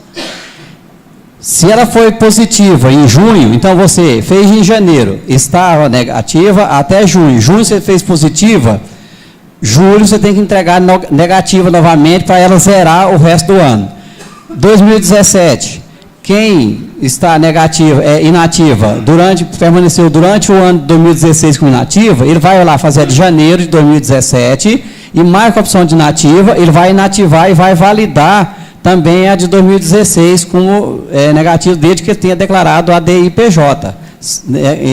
Se ela foi positiva em junho, então você fez em janeiro, estava negativa até junho. Junho você fez positiva, julho você tem que entregar negativa novamente para ela zerar o resto do ano. 2017, quem está negativa, inativa, permaneceu durante o ano de 2016 como inativa, ele vai lá fazer a de janeiro de 2017 e marca a opção de inativa, ele vai inativar e vai validar também a de 2016 como negativo, desde que ele tenha declarado a DIPJ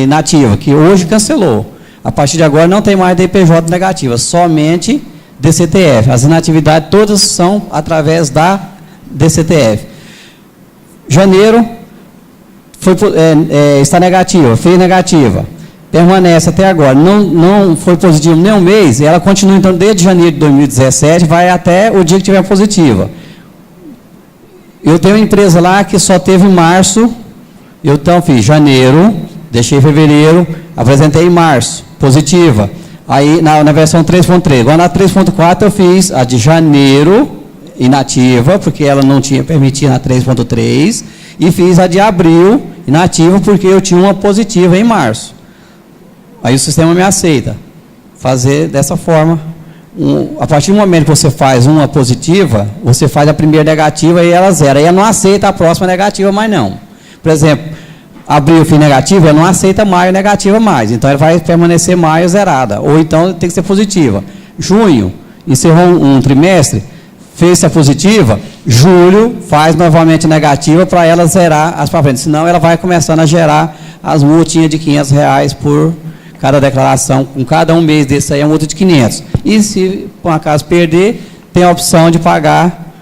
inativa, que hoje cancelou. A partir de agora não tem mais DIPJ negativa, somente DCTF. As inatividades todas são através da DCTF. Janeiro está negativa, fez negativa, permanece até agora, não foi positivo nem um mês, ela continua então desde janeiro de 2017, vai até o dia que tiver positiva. Eu tenho uma empresa lá que só teve em março, eu então fiz janeiro, deixei fevereiro, apresentei em março, positiva. Aí na versão 3.3, agora na 3.4 eu fiz a de janeiro, inativa, porque ela não tinha permitido na 3.3, e fiz a de abril, inativa, porque eu tinha uma positiva em março. Aí o sistema me aceita fazer dessa forma a partir do momento que você faz uma positiva, você faz a primeira negativa e ela zera. Aí ela não aceita a próxima negativa mais não. Por exemplo, abril fim negativo, ela não aceita maio negativa mais. Então ela vai permanecer maio zerada. Ou então tem que ser positiva. Junho, encerrou um trimestre, fez a positiva, julho faz novamente negativa para ela zerar as para frente. Senão ela vai começando a gerar as multinhas de R$500 por cada declaração. Com cada um mês desse aí é uma multa de 500. E se por acaso perder, tem a opção de pagar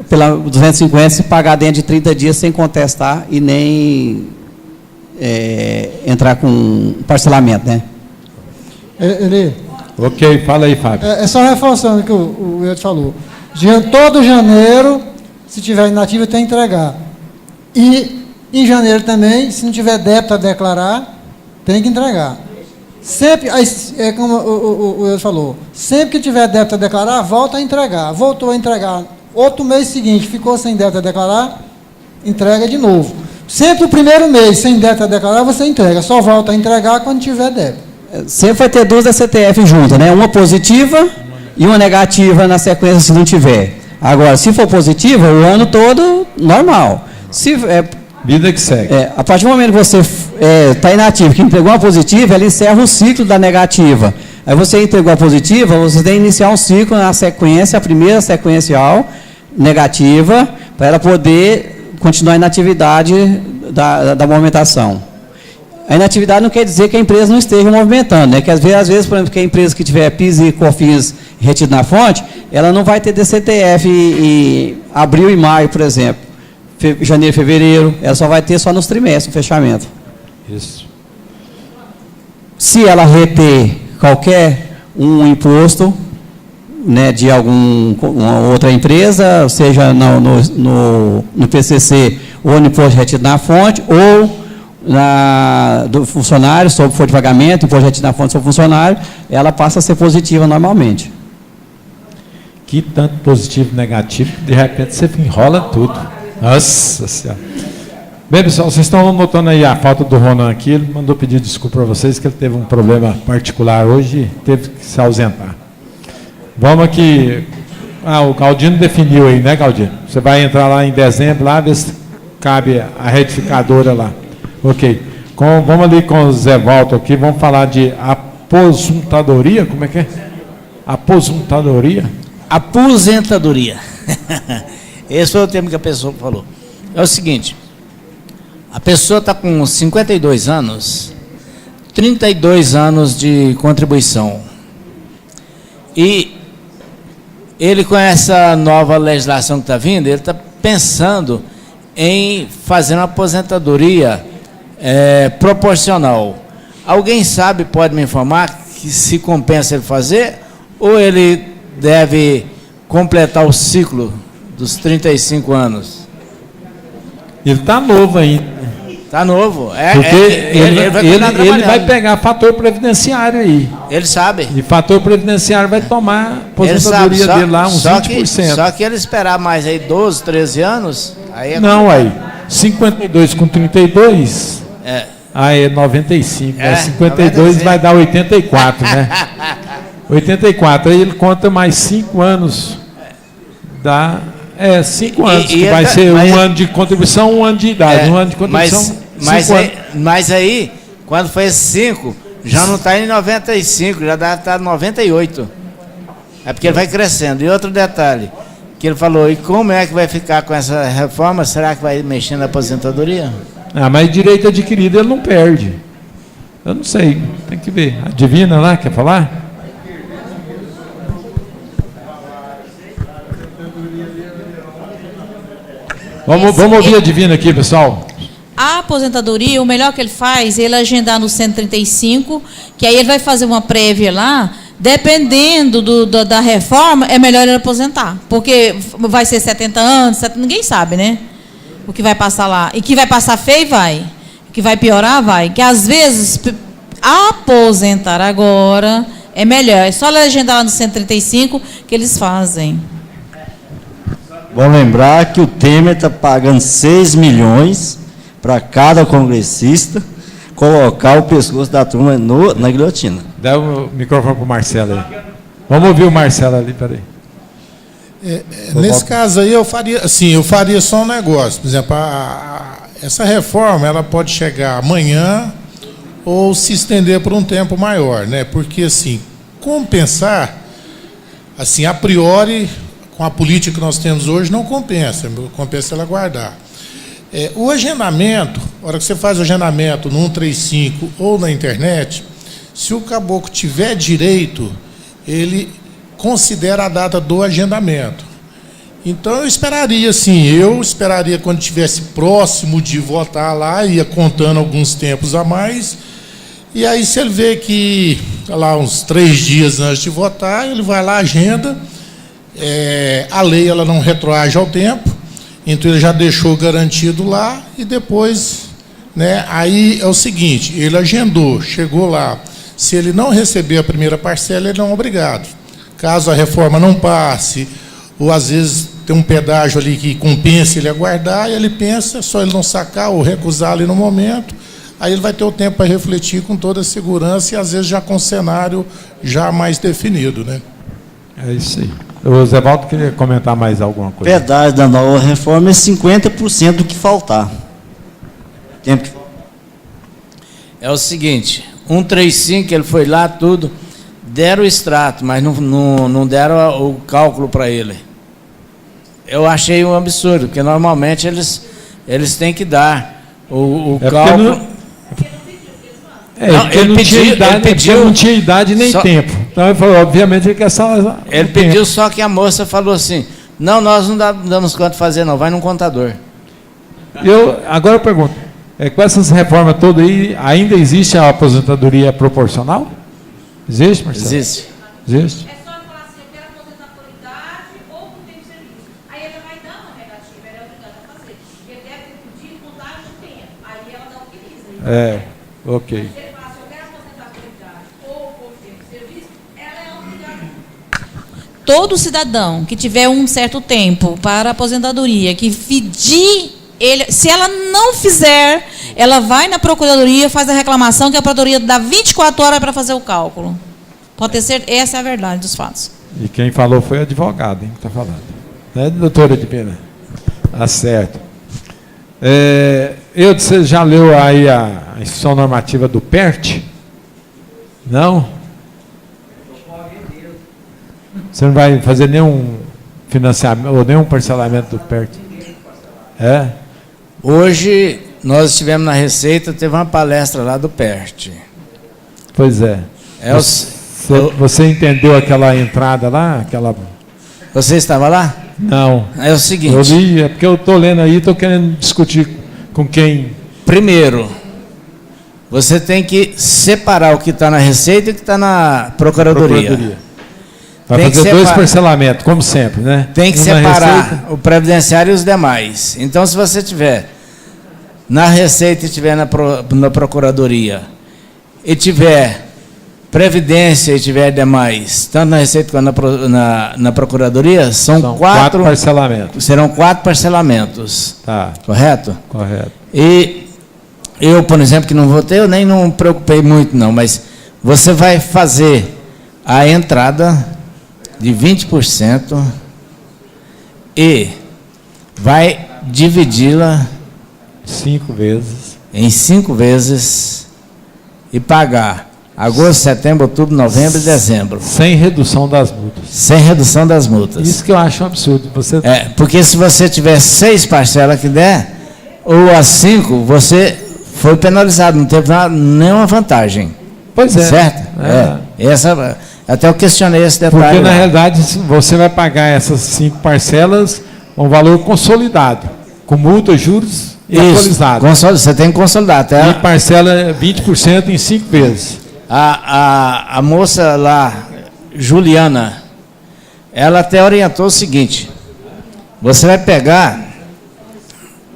pela 250, se pagar dentro de 30 dias sem contestar e nem entrar com parcelamento, né? Ok, fala aí, Fábio. É só reforçando o que o Edson falou. Todo janeiro, se tiver inativo, tem que entregar. E em janeiro também, se não tiver débito a declarar, tem que entregar. Sempre, é como o Edson falou, sempre que tiver débito a declarar, volta a entregar. Voltou a entregar. Outro mês seguinte, ficou sem débito a declarar, entrega de novo. Sempre o primeiro mês, sem débito a declarar, você entrega. Só volta a entregar quando tiver débito. Sempre vai ter duas da CTF juntas, né? Uma positiva e uma negativa na sequência se não tiver. Agora, se for positiva, o ano todo, normal. Vida que segue. A partir do momento que você está inativo, que entregou uma positiva, ela encerra o ciclo da negativa. Aí você entregou a positiva, você tem que iniciar um ciclo na sequência, a primeira sequencial negativa, para ela poder continuar a inatividade da movimentação. A inatividade não quer dizer que a empresa não esteja movimentando, né? Que às vezes, por exemplo, que a empresa que tiver PIS e COFINS retido na fonte, ela não vai ter DCTF em abril e maio, por exemplo. Janeiro e fevereiro, ela só vai ter só nos trimestres, no fechamento. Isso. Se ela reter qualquer imposto, né, de uma outra empresa, seja no PCC ou no imposto retido na fonte, ou do funcionário, sobre folha de pagamento, imposto retido na fonte sobre funcionário, ela passa a ser positiva normalmente. Que tanto positivo e negativo, de repente você enrola tudo. Nossa Senhora. Bem, pessoal, vocês estão notando aí a falta do Ronan aqui. Ele mandou pedir desculpa para vocês, que ele teve um problema particular hoje e teve que se ausentar. Vamos aqui. O Galdino definiu aí, né, Galdino? Você vai entrar lá em dezembro, lá, ver se cabe a retificadora lá. Ok. Vamos ali com o Zé Walter aqui, vamos falar de aposentadoria. Como é que é? Aposentadoria? Aposentadoria. Esse foi o termo que a pessoa falou. É o seguinte, a pessoa está com 52 anos, 32 anos de contribuição. E ele, com essa nova legislação que está vindo, ele está pensando em fazer uma aposentadoria proporcional. Alguém sabe, pode me informar, que se compensa ele fazer, ou ele deve completar o ciclo dos 35 anos? Ele está novo ainda. Está novo. Porque ele vai pegar fator previdenciário aí. Ele sabe. E fator previdenciário vai tomar a aposentadoria dele lá, uns 20%. Só que ele esperar mais aí 12, 13 anos, aí não, aí 52 com 32, aí é 95. 52 95. Vai dar 84, né? 84, aí ele conta mais 5 anos. Dá 5 anos, que vai ser um ano de contribuição, um ano de idade. Um ano de contribuição, mas aí, quando foi esse 5, já não está em 95, já deve estar em 98. É porque ele vai crescendo. E outro detalhe, que ele falou, e como é que vai ficar com essa reforma? Será que vai mexer na aposentadoria? Mas direito adquirido ele não perde. Eu não sei, tem que ver. A Divina lá, quer falar? Vamos ouvir a Divina aqui, pessoal. A aposentadoria, o melhor que ele faz é ele agendar no 135, que aí ele vai fazer uma prévia lá, dependendo da reforma, é melhor ele aposentar, porque vai ser 70 anos, ninguém sabe, né? O que vai passar lá. E que vai passar feio, vai. O que vai piorar, vai. Que às vezes, aposentar agora é melhor. É só ele agendar lá no 135 que eles fazem. Vou lembrar que o Temer está pagando 6 milhões para cada congressista colocar o pescoço da turma na guilhotina. Dá o microfone para o Marcelo aí. Vamos ouvir o Marcelo ali, peraí. Nesse caso aí, eu faria só um negócio. Por exemplo, essa reforma ela pode chegar amanhã ou se estender por um tempo maior, né? Porque, assim, compensar, assim, a priori, com a política que nós temos hoje, não compensa. Compensa ela guardar. O agendamento, a hora que você faz o agendamento no 135 ou na internet, se o caboclo tiver direito, ele considera a data do agendamento. Então eu esperaria quando estivesse próximo de votar lá, ia contando alguns tempos a mais, e aí se ele vê que, lá, uns 3 dias antes de votar, ele vai lá, agenda, a lei ela não retroage ao tempo, então ele já deixou garantido lá, e depois, né, aí é o seguinte, ele agendou, chegou lá, se ele não receber a primeira parcela, ele não é obrigado. Caso a reforma não passe, ou às vezes tem um pedágio ali que compensa ele aguardar, e ele pensa, só ele não sacar ou recusar ali no momento, aí ele vai ter o tempo para refletir com toda a segurança e às vezes já com o cenário já mais definido, né? É isso aí. O Zé Valdo queria comentar mais alguma O coisa. pedágio da nova reforma é 50% do que faltar. Tempo que faltar. É o seguinte, 135, ele foi lá, tudo, deram o extrato, mas não deram o cálculo para ele. Eu achei um absurdo, porque normalmente eles têm que dar o cálculo. Ele não tinha idade nem tempo. Então ele falou, obviamente, ele quer só. Ele pediu, só que a moça falou assim: não, nós não damos conta de fazer, não, vai num contador. Agora eu pergunto, com essas reformas todas aí, ainda existe a aposentadoria proporcional? Existe, Marcelo? Existe. Existe? Ok. Todo cidadão que tiver um certo tempo para aposentadoria, que pedir, se ela não fizer, ela vai na procuradoria, faz a reclamação, que a procuradoria dá 24 horas para fazer o cálculo. Pode ter certeza, essa é a verdade dos fatos. E quem falou foi o advogado, hein, que está falando. Né, doutora Edmina? Tá certo. Você já leu aí a instrução normativa do PERT? Não? Você não vai fazer nenhum financiamento ou nenhum parcelamento do PERT? Hoje, nós estivemos na Receita, teve uma palestra lá do PERT. Pois é. Você entendeu aquela entrada lá? Você estava lá? Não. É o seguinte. Eu li, porque eu estou lendo aí, estou querendo discutir com quem. Primeiro, você tem que separar o que está na Receita e o que está na Procuradoria. Vai fazer 2 parcelamentos, como sempre, né? Tem que separar o previdenciário e os demais. Então, se você tiver na Receita e tiver na Procuradoria, e tiver Previdência e tiver demais, tanto na Receita quanto na Procuradoria, são 4 parcelamentos. Serão 4 parcelamentos. Tá. Correto? Correto. E eu, por exemplo, que não votei, eu nem não me preocupei muito, não, mas você vai fazer a entrada de 20% e vai dividi-la 5 vezes. Em 5 vezes e pagar agosto, setembro, outubro, novembro e dezembro. Sem redução das multas. Sem redução das multas. Isso que eu acho um absurdo. Porque se você tiver 6 parcelas que der, ou as 5, você foi penalizado, não teve nenhuma vantagem. Pois é. Certo? Até eu questionei esse detalhe. Porque, na realidade, você vai pagar essas 5 parcelas um valor consolidado, com multa, juros e atualizado. Você tem que consolidar. E parcela 20% em 5 vezes. A moça lá, Juliana, ela até orientou o seguinte: você vai pegar,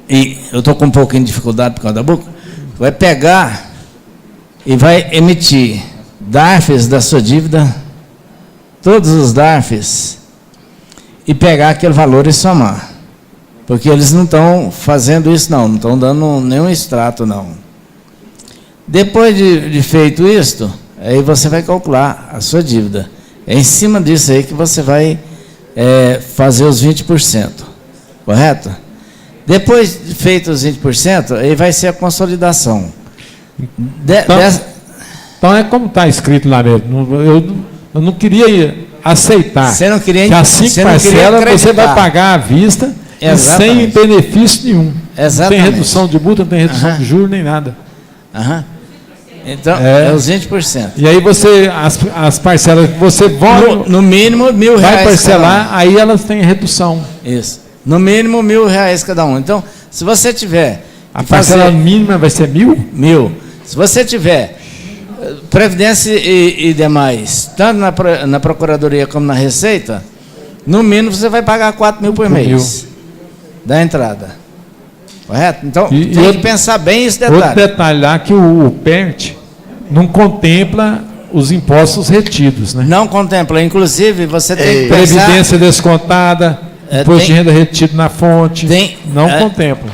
e eu estou com um pouquinho de dificuldade por causa da boca, vai pegar e vai emitir DARFs da sua dívida, todos os DARFs, e pegar aquele valor e somar. Porque eles não estão fazendo isso, não estão dando nenhum extrato, não. Depois de feito isto, aí você vai calcular a sua dívida. É em cima disso aí que você vai fazer os 20%, correto? Depois de feito os 20%, aí vai ser a consolidação. Então é como está escrito lá mesmo. Eu não queria aceitar você não queria, que as 5 parcelas você vai pagar à vista e sem benefício nenhum. Exatamente. Não tem redução de multa, não tem redução de juros, nem nada. Então, é os 20%. E aí as parcelas que você no mínimo R$1.000 vai parcelar, aí elas têm redução. Isso. No mínimo R$1.000 cada um. Então, se você tiver... A parcela mínima vai ser 1.000? 1.000. Se você tiver previdência e demais, tanto na Procuradoria como na Receita, no mínimo você vai pagar R$4.000 por mês da entrada. Correto? Então, tem que pensar bem esse detalhe. Outro detalhe lá que o PERT não contempla os impostos retidos, né? Não contempla. Inclusive, você tem que pensar... Previdência descontada, imposto de renda retido na fonte, não contempla.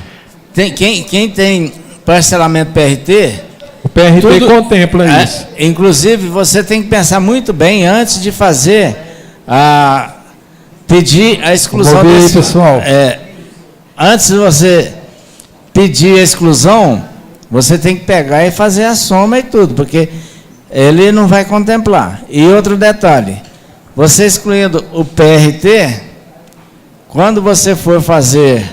Quem tem parcelamento PRT... O PRT contempla isso. Inclusive, você tem que pensar muito bem antes de fazer pedir a exclusão desse... pessoal. Antes de você pedir a exclusão, você tem que pegar e fazer a soma e tudo, porque ele não vai contemplar. E outro detalhe, você excluindo o PRT, quando você for fazer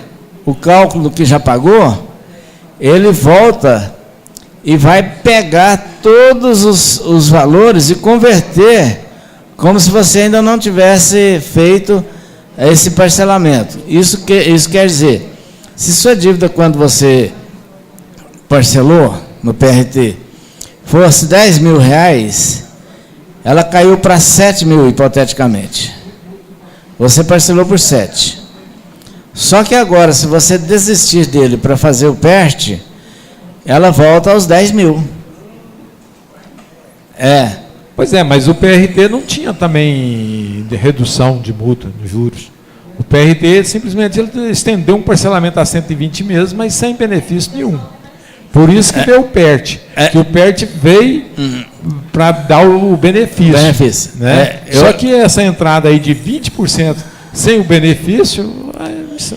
o cálculo do que já pagou, ele volta e vai pegar todos os valores e converter como se você ainda não tivesse feito esse parcelamento. Isso quer dizer, se sua dívida quando você parcelou no PRT fosse R$10.000, ela caiu para R$7.000, hipoteticamente. Você parcelou por 7. Só que agora, se você desistir dele para fazer o PERT, ela volta aos 10.000. Pois é, mas o PRT não tinha também de redução de multa de juros. O PRT simplesmente ele estendeu um parcelamento a 120 meses, mas sem benefício nenhum. Por isso que veio o PERT. Que o PERT veio para dar o benefício. Né? Só que essa entrada aí de 20% sem o benefício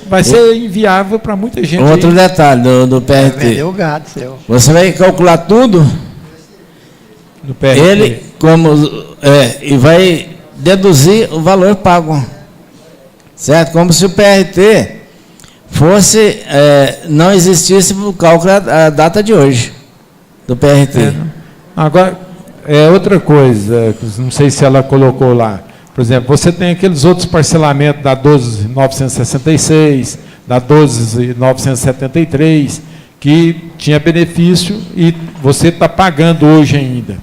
vai ser inviável para muita gente. Outro detalhe do PRT. O gado seu. Você vai calcular tudo no PRT. Ele e vai deduzir o valor pago. Certo? Como se o PRT fosse, não existisse o cálculo a data de hoje do PRT. Agora, outra coisa, não sei se ela colocou lá. Por exemplo, você tem aqueles outros parcelamentos da 12.966, da 12.973, que tinha benefício e você está pagando hoje ainda.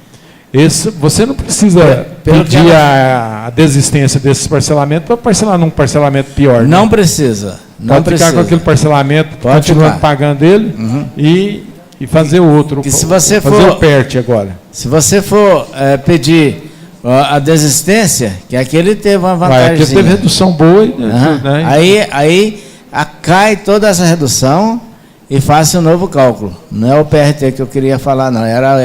Você não precisa pedir a desistência desses parcelamentos para parcelar num parcelamento pior. Não precisa. Pode ficar com aquele parcelamento, continuando pagando ele e fazer o outro. E se você fazer o PERT agora. Se você for pedir a desistência, que aquele teve uma vantagem. Aquele teve redução boa. Né? Aí cai toda essa redução e faça um novo cálculo. Não é o PRT que eu queria falar, não. Era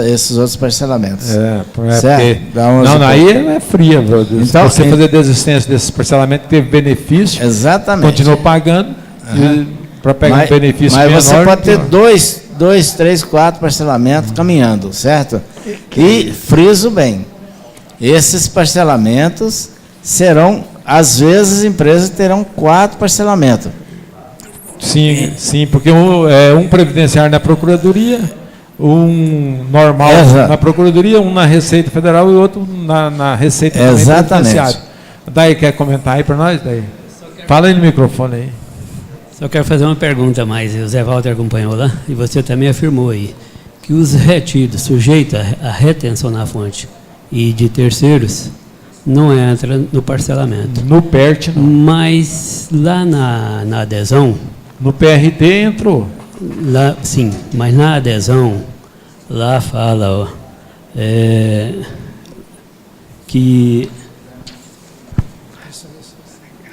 esses outros parcelamentos. Porque, não, aí é fria. Então, você fazer desistência desses parcelamentos, teve benefício. Exatamente. Continuou pagando para pegar um benefício menor. Mas você pode ter 2, 3, 4 parcelamentos caminhando, certo? E friso bem. Esses parcelamentos serão, às vezes, as empresas terão 4 parcelamentos. Sim, porque um previdenciário na Procuradoria, um normal na Procuradoria, um na Receita Federal e outro na Receita Exatamente. Daí, quer comentar aí para nós? Daí? Fala aí no microfone aí. Só quero fazer uma pergunta mais. O Zé Walter acompanhou lá, e você também afirmou aí, que os retidos sujeitos à retenção na fonte e de terceiros não entra no parcelamento. No PERT não. Mas lá na adesão... No PRT entrou. Lá, sim, mas na adesão, lá fala que...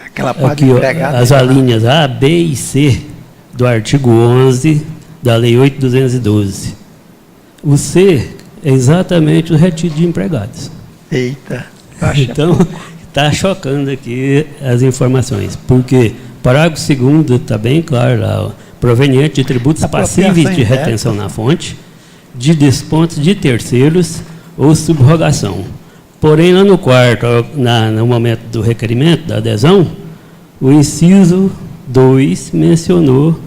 Aquela parte aqui, as alíneas A, B e C do artigo 11 da Lei 8.212. O C é exatamente o retido de empregados. Eita. Então, está chocando aqui as informações, porque parágrafo 2º está bem claro lá, ó, proveniente de tributos passíveis de retenção na fonte, de descontos de terceiros ou subrogação. Porém, lá no quarto, no momento do requerimento, da adesão, o inciso 2 mencionou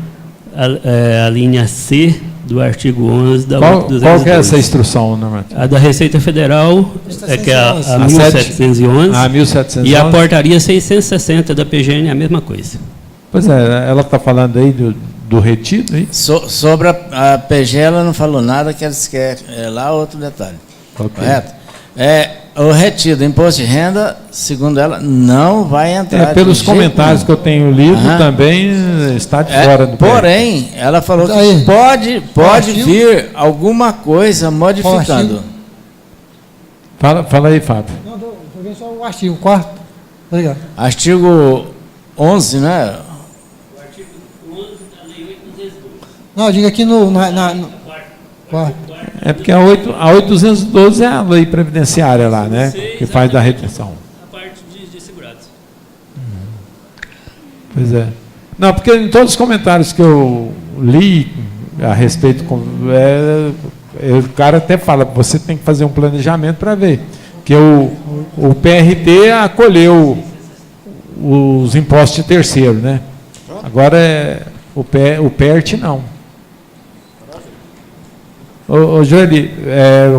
a linha C do artigo 11 da Qual que é essa instrução, Norman? A da Receita Federal, que é a 1711, a 1711, e a portaria 660 da PGN é a mesma coisa. Pois é, ela está falando aí do retido, hein? Sobre a PG, ela não falou nada, que eles querem. É lá outro detalhe. Okay. Correto? O retido, imposto de renda, segundo ela, não vai entrar. Pelos comentários que eu tenho lido, também está de fora do porém, ela falou que pode vir alguma coisa modificando. Fala aí, Fábio. Não, joguei só o artigo 4º. Obrigado. Artigo 11, né? O artigo 11 da Lei 8.212. Não, eu digo aqui no quarto. É porque a 8.212 é a lei previdenciária lá, né? Que faz da retenção. A parte de segurados. Pois é. Não, porque em todos os comentários que eu li a respeito, o cara até fala, você tem que fazer um planejamento para ver. Que o PRT acolheu os impostos de terceiro, né? Agora o PERT não. Ô Joeli,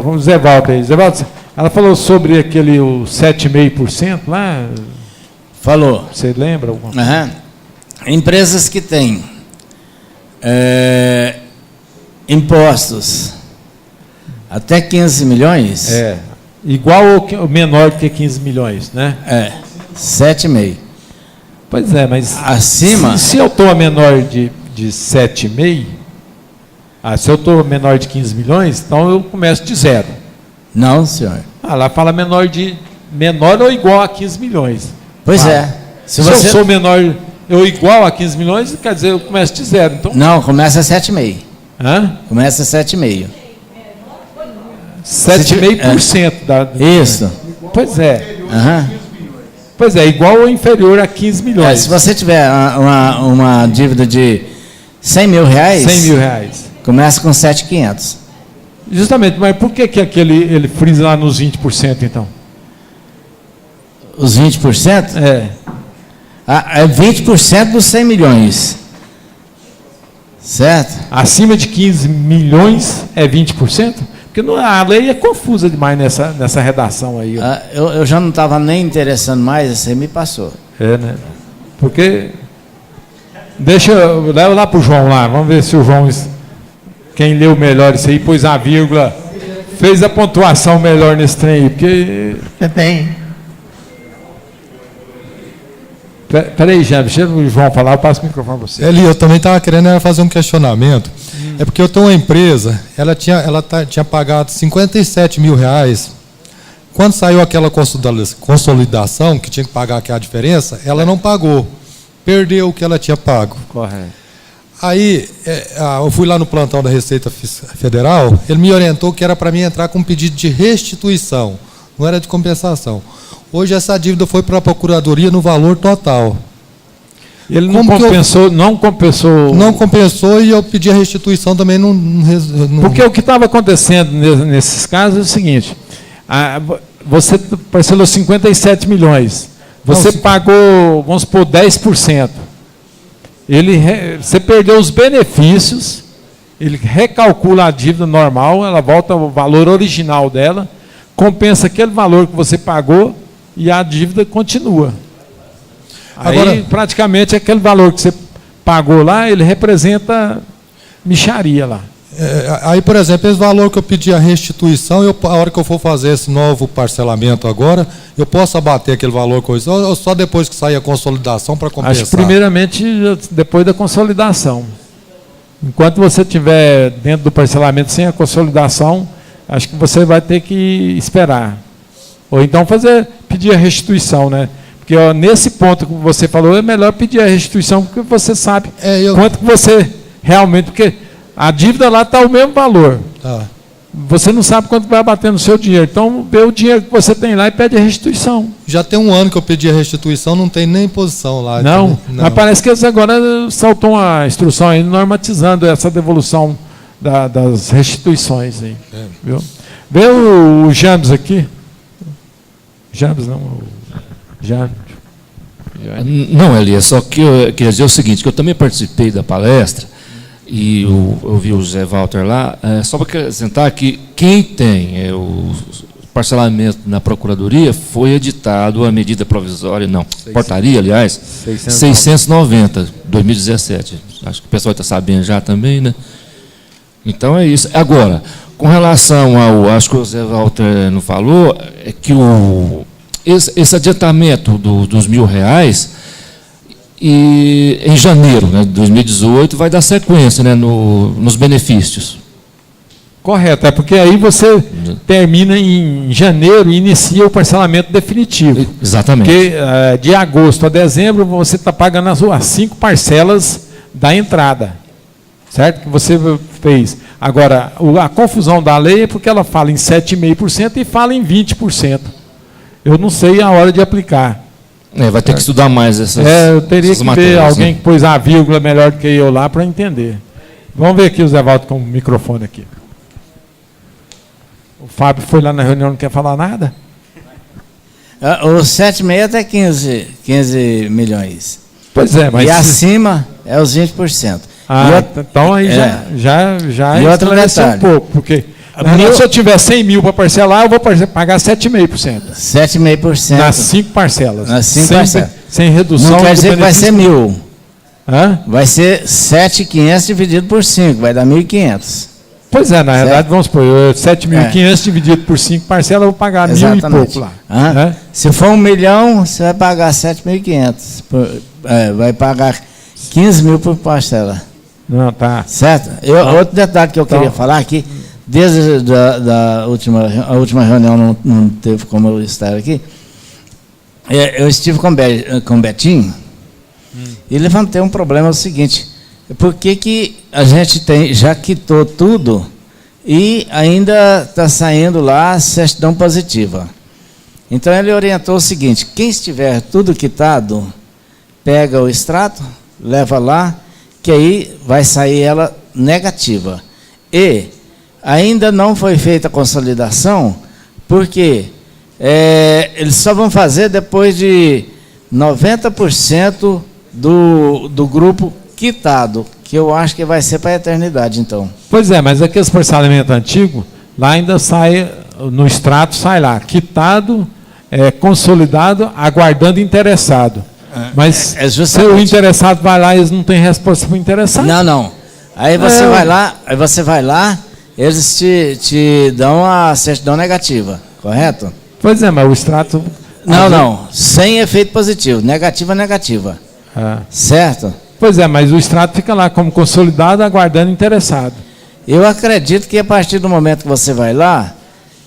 o Zé Walter aí. Zé Walter, ela falou sobre aquele 7,5% lá? Falou. Você lembra? Empresas que têm impostos até 15 milhões. Igual ou menor que 15 milhões, né? 7,5. Pois é, mas acima. Se eu estou a menor de 7,5, se eu estou menor de 15 milhões, então eu começo de zero. Não, senhor. Lá fala menor ou igual a 15 milhões. Pois é. Se eu sou menor ou igual a 15 milhões, quer dizer, eu começo de zero. Então... Não, começa a 7,5. Começa a 7,5. 7,5% da... Isso. Pois é. Pois é, igual ou inferior a 15 milhões. Se você tiver uma dívida de 100 mil reais... 100 mil reais. Começa com 7.500. Justamente, mas por que ele frisa lá nos 20%, então? Os 20%? É 20% dos 100 milhões. Certo? Acima de 15 milhões é 20%? Porque a lei é confusa demais nessa redação aí. Eu já não estava nem interessando mais, você me passou. Né? Porque... Leva lá para o João lá, vamos ver se o João... Quem leu melhor isso aí, pôs a vírgula, fez a pontuação melhor nesse trem aí, porque... Você tem. Peraí, já, deixa o João falar, eu passo o microfone para você. Eli, eu também estava querendo fazer um questionamento. É porque eu tenho uma empresa, ela tinha pagado 57 mil reais. Quando saiu aquela consolidação, que tinha que pagar aquela diferença, ela não pagou. Perdeu o que ela tinha pago. Correto. Aí, eu fui lá no plantão da Receita Federal, ele me orientou que era para mim entrar com um pedido de restituição, não era de compensação. Hoje essa dívida foi para a Procuradoria no valor total. Ele não compensou, não compensou... Não compensou e eu pedi a restituição também. Porque o que estava acontecendo nesses casos é o seguinte, você parcelou 57 milhões, você pagou, vamos supor, 10%. Você perdeu os benefícios, ele recalcula a dívida normal, ela volta ao valor original dela, compensa aquele valor que você pagou e a dívida continua. Aí, praticamente, aquele valor que você pagou lá, ele representa mixaria lá. Aí, por exemplo, esse valor que eu pedi a restituição, a hora que eu for fazer esse novo parcelamento agora, eu posso abater aquele valor ou só depois que sair a consolidação para compensar? Acho que primeiramente depois da consolidação. Enquanto você estiver dentro do parcelamento sem a consolidação, acho que você vai ter que esperar. Ou então pedir a restituição, né? Porque nesse ponto que você falou, é melhor pedir a restituição, porque você sabe quanto que você realmente... Porque a dívida lá está o mesmo valor. você não sabe quanto vai bater no seu dinheiro. Então, vê o dinheiro que você tem lá e pede a restituição. Já tem um ano que eu pedi a restituição, não tem nem posição lá. Não, não. Mas parece que eles agora saltou uma instrução aí normatizando essa devolução das restituições aí. Viu? Vê o James aqui. James não, James. Não, Elias, só que eu queria dizer o seguinte, que eu também participei da palestra e eu vi o José Walter lá, só para acrescentar que quem tem o parcelamento na Procuradoria foi editado a medida provisória, não, portaria, aliás, 690, 2017. Acho que o pessoal está sabendo já também, né? Então é isso. Agora, com relação acho que o José Walter não falou, é que esse adiantamento dos R$1.000, e em janeiro, né, de 2018, vai dar sequência, né, nos benefícios. Correto, é porque aí você termina em janeiro e inicia o parcelamento definitivo. Exatamente. Porque de agosto a dezembro você está pagando as 5 parcelas da entrada, certo? Que você fez. Agora, a confusão da lei é porque ela fala em 7,5% e fala em 20%. Eu não sei a hora de aplicar. Vai ter que estudar mais essas eu teria que matérias, ver alguém, né, que pôs a vírgula melhor do que eu lá para entender. Vamos ver aqui o Zé Walter com o microfone aqui. O Fábio foi lá na reunião, não quer falar nada? O 7,5 até 15 milhões. Pois é, mas... E acima é os 20%. Então aí já e outro detalhe. um pouco, porque se eu tiver 100 mil para parcelar, eu vou pagar 7,5%. 7,5%. Nas 5 parcelas. Nas 5 parcelas. Sem redução. Não quer dizer que vai ser 1.000. Hã? Vai ser 7.500 dividido por 5, vai dar 1.500. Pois é, na verdade, vamos supor, 7.500 dividido por 5 parcelas, eu vou pagar 1.000 e pouco lá. Se for 1 milhão, você vai pagar 7.500. Vai pagar 15 mil por parcela. Não, tá. Certo? Outro detalhe que eu queria falar aqui, desde a última reunião não teve como eu estar aqui, eu estive com o Betinho e levantei um problema, o seguinte: por que a gente já quitou tudo e ainda está saindo lá a certidão positiva? Então ele orientou o seguinte: quem estiver tudo quitado, pega o extrato, leva lá, que aí vai sair ela negativa. E ainda não foi feita a consolidação, porque eles só vão fazer depois de 90% do grupo quitado, que eu acho que vai ser para a eternidade, então. Pois é, mas aqueles parcelamentos antigos, lá ainda sai, no extrato sai lá, quitado, consolidado, aguardando interessado. Mas se o interessado vai lá, eles não têm resposta para o interessado? Não. Aí você vai lá, eles te dão a certidão negativa, correto? Pois é, mas o extrato... Não, sem efeito positivo, negativa. Certo? Pois é, mas o extrato fica lá como consolidado, aguardando interessado. Eu acredito que a partir do momento que você vai lá,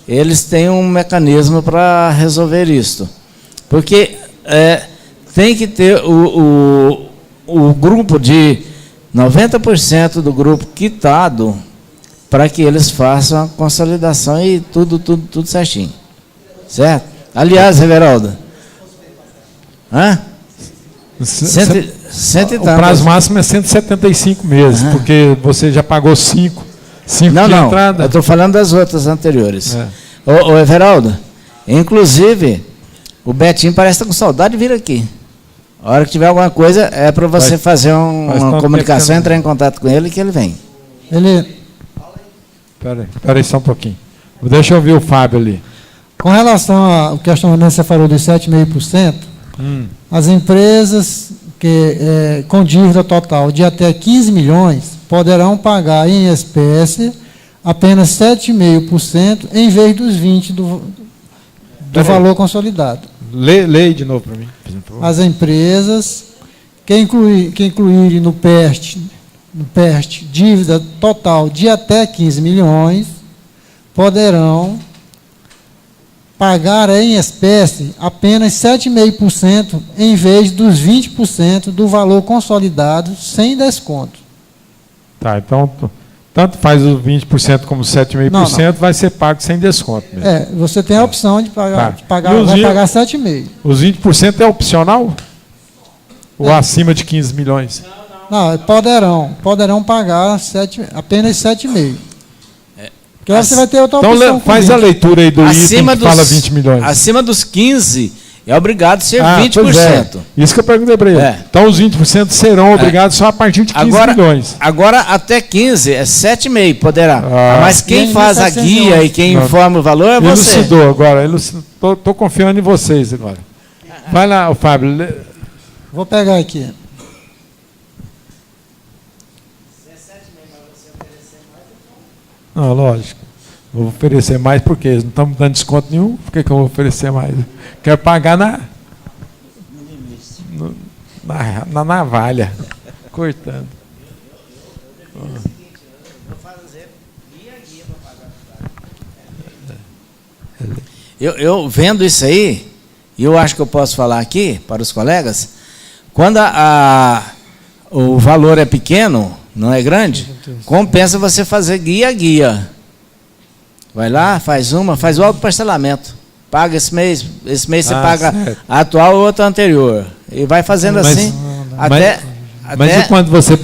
eles têm um mecanismo para resolver isso. Porque tem que ter o grupo de 90% do grupo quitado para que eles façam a consolidação e tudo certinho. Certo? Aliás, Everaldo, o prazo máximo é 175 meses, porque você já pagou 5 de entrada. Eu estou falando das outras anteriores. Ô Everaldo, inclusive, o Betinho parece estar com saudade de vir aqui. A hora que tiver alguma coisa, é para você fazer uma comunicação, entrar em contato com ele, que ele vem. Espera aí só um pouquinho. Deixa eu ouvir o Fábio ali. Com relação ao questionamento que você falou dos 7,5%, as empresas com dívida total de até 15 milhões poderão pagar em espécie apenas 7,5% em vez dos 20% do valor consolidado. Lê de novo para mim. As empresas que incluírem no PERT dívida total de até 15 milhões poderão pagar em espécie apenas 7,5% em vez dos 20% do valor consolidado sem desconto. Tá, então Tanto faz os 20% como 7,5%, vai ser pago sem desconto mesmo. Você tem a opção de pagar, Tá. vai pagar 7,5%. Os 20% é opcional? Ou acima de 15 milhões? Não, poderão pagar apenas 7,5%. Porque aí você vai ter outra então opção. faz a leitura aí do item que fala 20 milhões. Acima dos 15 é obrigado a ser 20%. Pois é. Isso que eu perguntei para ele. Então os 20% serão obrigados só a partir de 15 milhões. Agora até 15 é 7,5 poderá. Mas quem faz a 711. guia e quem informa o valor é você. Elucidou agora. Estou confiando em vocês agora. Vai lá, Fábio. Vou pegar aqui. Não, lógico. Vou oferecer mais porque eles não estão me dando desconto nenhum. Por que eu vou oferecer mais? Quero pagar na navalha. Cortando. Eu vendo isso aí, e eu acho que eu posso falar aqui para os colegas, quando o valor é pequeno, não é grande, compensa você fazer guia a guia. Vai lá, faz o autoparcelamento. Paga esse mês você paga a atual ou outra anterior. E vai fazendo assim Mas e quando você...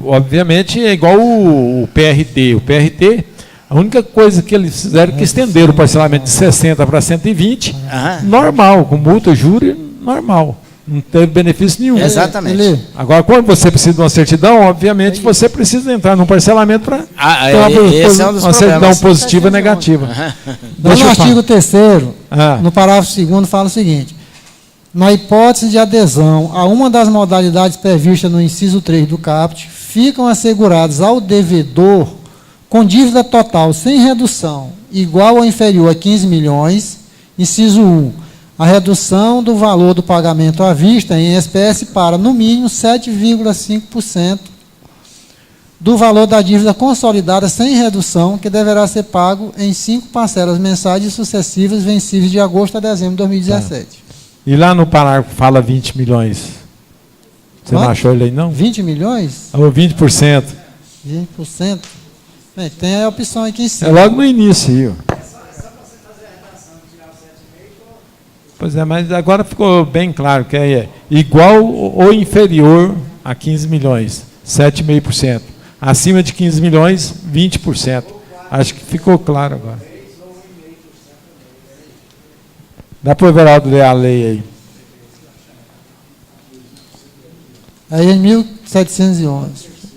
obviamente é igual o PRT. O PRT, a única coisa que eles fizeram é que estenderam o parcelamento de 60 para 120, normal, com multa, júri, normal. Não teve benefício nenhum. Exatamente. Agora, quando você precisa de uma certidão, obviamente você precisa entrar num parcelamento para ter uma certidão positiva ou negativa. No artigo 3º, no parágrafo 2º, fala o seguinte: na hipótese de adesão a uma das modalidades previstas no inciso 3 do caput, ficam assegurados ao devedor, com dívida total sem redução, igual ou inferior a 15 milhões, inciso 1, a redução do valor do pagamento à vista em espécie para, no mínimo, 7,5% do valor da dívida consolidada sem redução, que deverá ser pago em 5 parcelas mensais e sucessivas vencíveis de agosto a dezembro de 2017. E lá no parágrafo fala 20 milhões. Você não achou ele aí, não? 20 milhões? Ou 20%. 20%? Bem, tem a opção aqui em cima. É logo no início aí, ó. Pois é, mas agora ficou bem claro que é igual ou inferior a 15 milhões, 7,5%. Acima de 15 milhões, 20%. Acho que ficou claro agora. Dá para o Everaldo ler a lei aí. Aí é 1.711.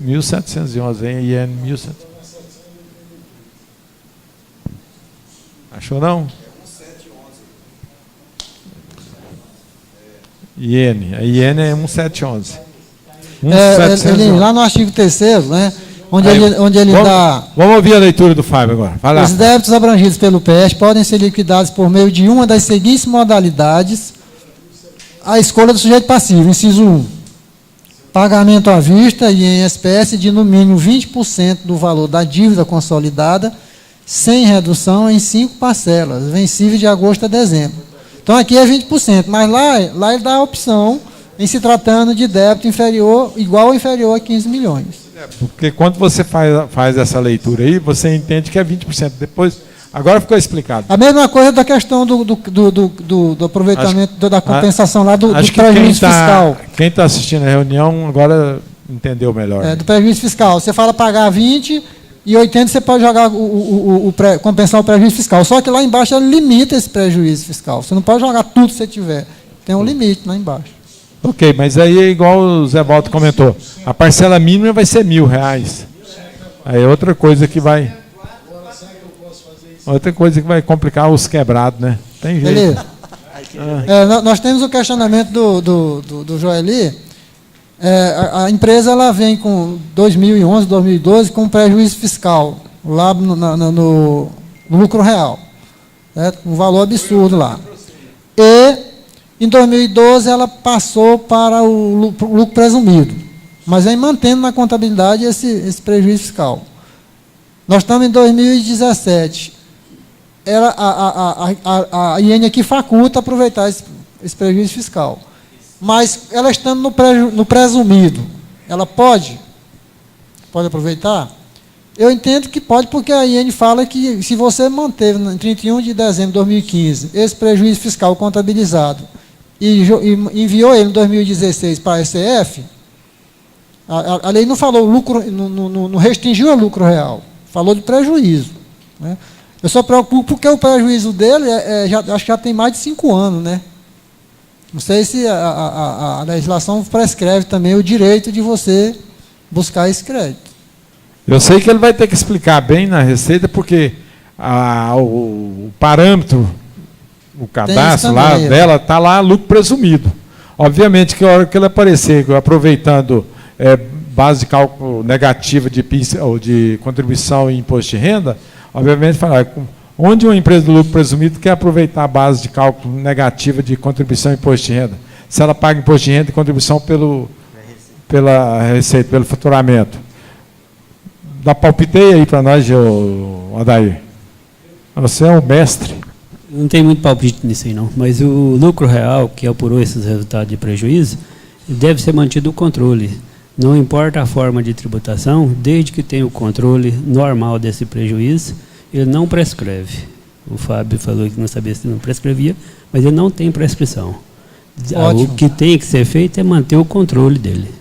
1.711, hein? E é 1.711. Achou não? IN. A IN é 1711. Lá no artigo 3º, né, onde ele dá... Vamos ouvir a leitura do Fábio agora. Vai lá. Os débitos abrangidos pelo PES podem ser liquidados por meio de uma das seguintes modalidades, a escolha do sujeito passivo. Inciso 1. Pagamento à vista e em espécie de no mínimo 20% do valor da dívida consolidada, sem redução em 5 parcelas, vencível de agosto a dezembro. Então aqui é 20%, mas lá ele dá a opção, em se tratando de débito inferior, igual ou inferior a 15 milhões. Porque quando você faz essa leitura aí, você entende que é 20%. Depois, agora ficou explicado. A mesma coisa da questão do aproveitamento, da compensação lá do prejuízo fiscal. Quem está assistindo a reunião agora entendeu melhor. Do prejuízo fiscal. Você fala pagar 20 e 80 você pode jogar compensar o prejuízo fiscal. Só que lá embaixo ele limita esse prejuízo fiscal. Você não pode jogar tudo que você tiver. Tem um limite lá embaixo. Ok, mas aí é igual o Zé Walter comentou. A parcela mínima vai ser R$1.000. Aí é outra coisa que vai... Outra coisa que vai complicar os quebrados, né? Tem jeito. Beleza. Nós temos o questionamento do Joeli. A empresa ela vem com 2011, 2012 com prejuízo fiscal lá no lucro real, certo? Um valor absurdo lá. E em 2012 ela passou para o lucro presumido, mas vem mantendo na contabilidade esse prejuízo fiscal. Nós estamos em 2017. A IN aqui faculta aproveitar esse prejuízo fiscal. Mas ela estando no presumido, ela pode aproveitar? Eu entendo que pode, porque a IN fala que se você manteve em 31 de dezembro de 2015 esse prejuízo fiscal contabilizado e enviou ele em 2016 para a SCF, a lei não falou lucro, não restringiu a lucro real, falou de prejuízo. Né? Eu só preocupo porque o prejuízo dele acho que já tem mais de 5 anos, né? Não sei se a legislação prescreve também o direito de você buscar esse crédito. Eu sei que ele vai ter que explicar bem na Receita, porque o parâmetro, o cadastro lá dela, está lá lucro presumido. Obviamente que a hora que ele aparecer aproveitando base de cálculo negativa de contribuição e imposto de renda, obviamente falar, onde uma empresa do lucro presumido quer aproveitar a base de cálculo negativa de contribuição e imposto de renda? Se ela paga imposto de renda e contribuição pela receita, pelo faturamento. Dá palpiteio aí para nós, Adair. Você é um mestre. Não tem muito palpite nisso aí, não. Mas o lucro real, que apurou esses resultados de prejuízo, deve ser mantido o controle. Não importa a forma de tributação, desde que tenha o controle normal desse prejuízo, ele não prescreve. O Fábio falou que não sabia se não prescrevia, mas ele não tem prescrição. Ótimo. O que tem que ser feito é manter o controle dele.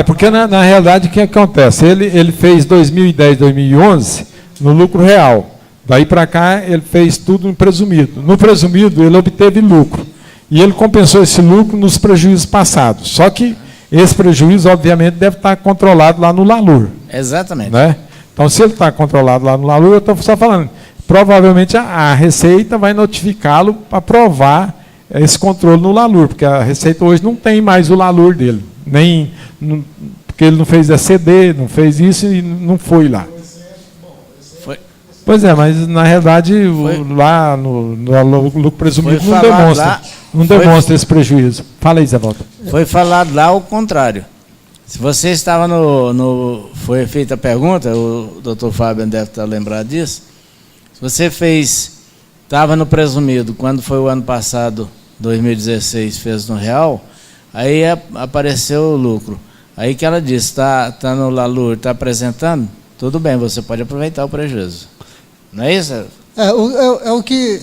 Porque, na realidade, o que acontece? Ele fez 2010, 2011 no lucro real. Daí para cá, ele fez tudo no presumido. No presumido, ele obteve lucro. E ele compensou esse lucro nos prejuízos passados. Só que esse prejuízo, obviamente, deve estar controlado lá no LALUR. Exatamente. Né? Então, se ele está controlado lá no LALUR, eu estou só falando, provavelmente a Receita vai notificá-lo para provar esse controle no LALUR, porque a Receita hoje não tem mais o LALUR dele. Porque ele não fez ECD, não fez isso e não foi lá. Pois é, mas na realidade lá no lucro presumido não demonstra esse prejuízo. Fala aí, Zé Walter. Foi falado lá o contrário. Se você estava foi feita a pergunta, o doutor Fábio deve estar lembrado disso. Se você estava no presumido, quando foi o ano passado, 2016, fez no real, aí apareceu o lucro. Aí que ela disse, está no LALUR, está apresentando, tudo bem, você pode aproveitar o prejuízo. Não é isso? É o que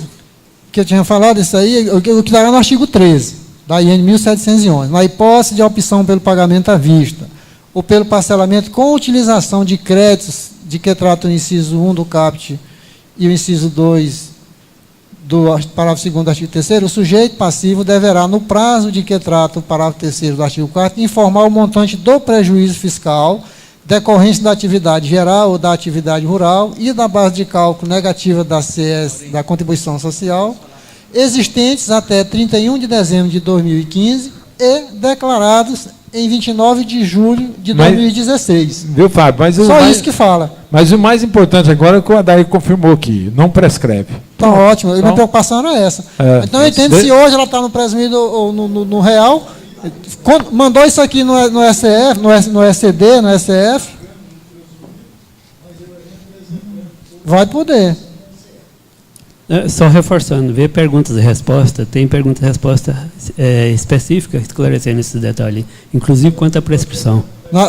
eu tinha falado, isso aí, o que está no artigo 13, da IN 1711. Na hipótese de opção pelo pagamento à vista, ou pelo parcelamento com utilização de créditos de que trata o inciso 1 do CAPT e o inciso 2 do parágrafo 2º do artigo 3º, o sujeito passivo deverá, no prazo de que trata o parágrafo 3º do artigo 4º, informar o montante do prejuízo fiscal decorrente da atividade geral ou da atividade rural e da base de cálculo negativa da CS, da contribuição social, existentes até 31 de dezembro de 2015 e declarados em 29 de julho de 2016. Viu, Fábio? Isso que fala. Mas o mais importante agora é que o Adair confirmou aqui, não prescreve. Então, ótimo. Minha preocupação era essa. Então, eu entendo se hoje ela está no presumido ou no real, mandou isso aqui no SCF, no SCD, no SCF, vai poder. Só reforçando, vê perguntas e respostas, tem pergunta e resposta específica esclarecendo esse detalhe, inclusive quanto à prescrição.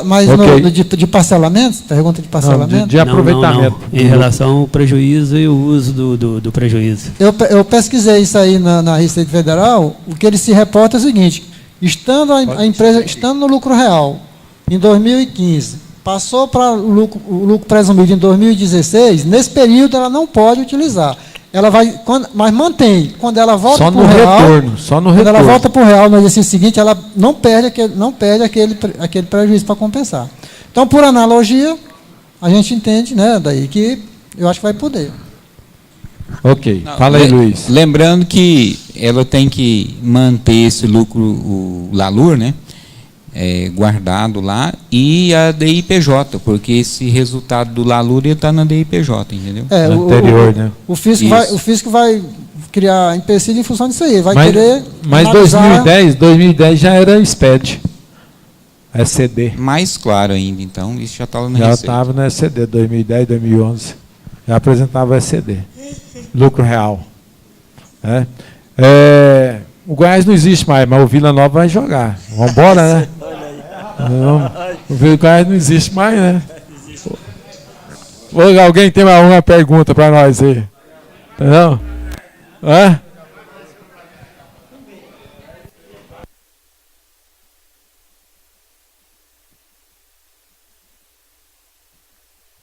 Mas de parcelamento? Pergunta de parcelamento? Não, de aproveitamento. Não. Em relação ao prejuízo e o uso do prejuízo. Eu pesquisei isso aí na Receita Federal, o que ele se reporta é o seguinte, estando a empresa no lucro real em 2015, passou para o lucro presumido em 2016, nesse período ela não pode utilizar. Ela vai, mas mantém. Quando ela volta para o real, quando ela volta para o real no exercício seguinte, ela não perde aquele prejuízo para compensar. Então, por analogia, a gente entende, né, daí que eu acho que vai poder. Ok. Fala aí, Luiz. Lembrando que ela tem que manter esse lucro, o LALUR, né, guardado lá, e a DIPJ, porque esse resultado do LALUR está na DIPJ, entendeu? Anterior, né? O fisco vai criar empecilho em função disso aí, vai querer... Mas 2010 já era SPED, SCD. Mais claro ainda, então, isso já estava na Já Receita. estava no SCD, 2010, 2011. Já apresentava SCD. Lucro real. O Goiás não existe mais, mas o Vila Nova vai jogar. Vamos embora, né? O Goiás não existe mais, né? Alguém tem mais uma pergunta para nós aí? Entendeu? Hã?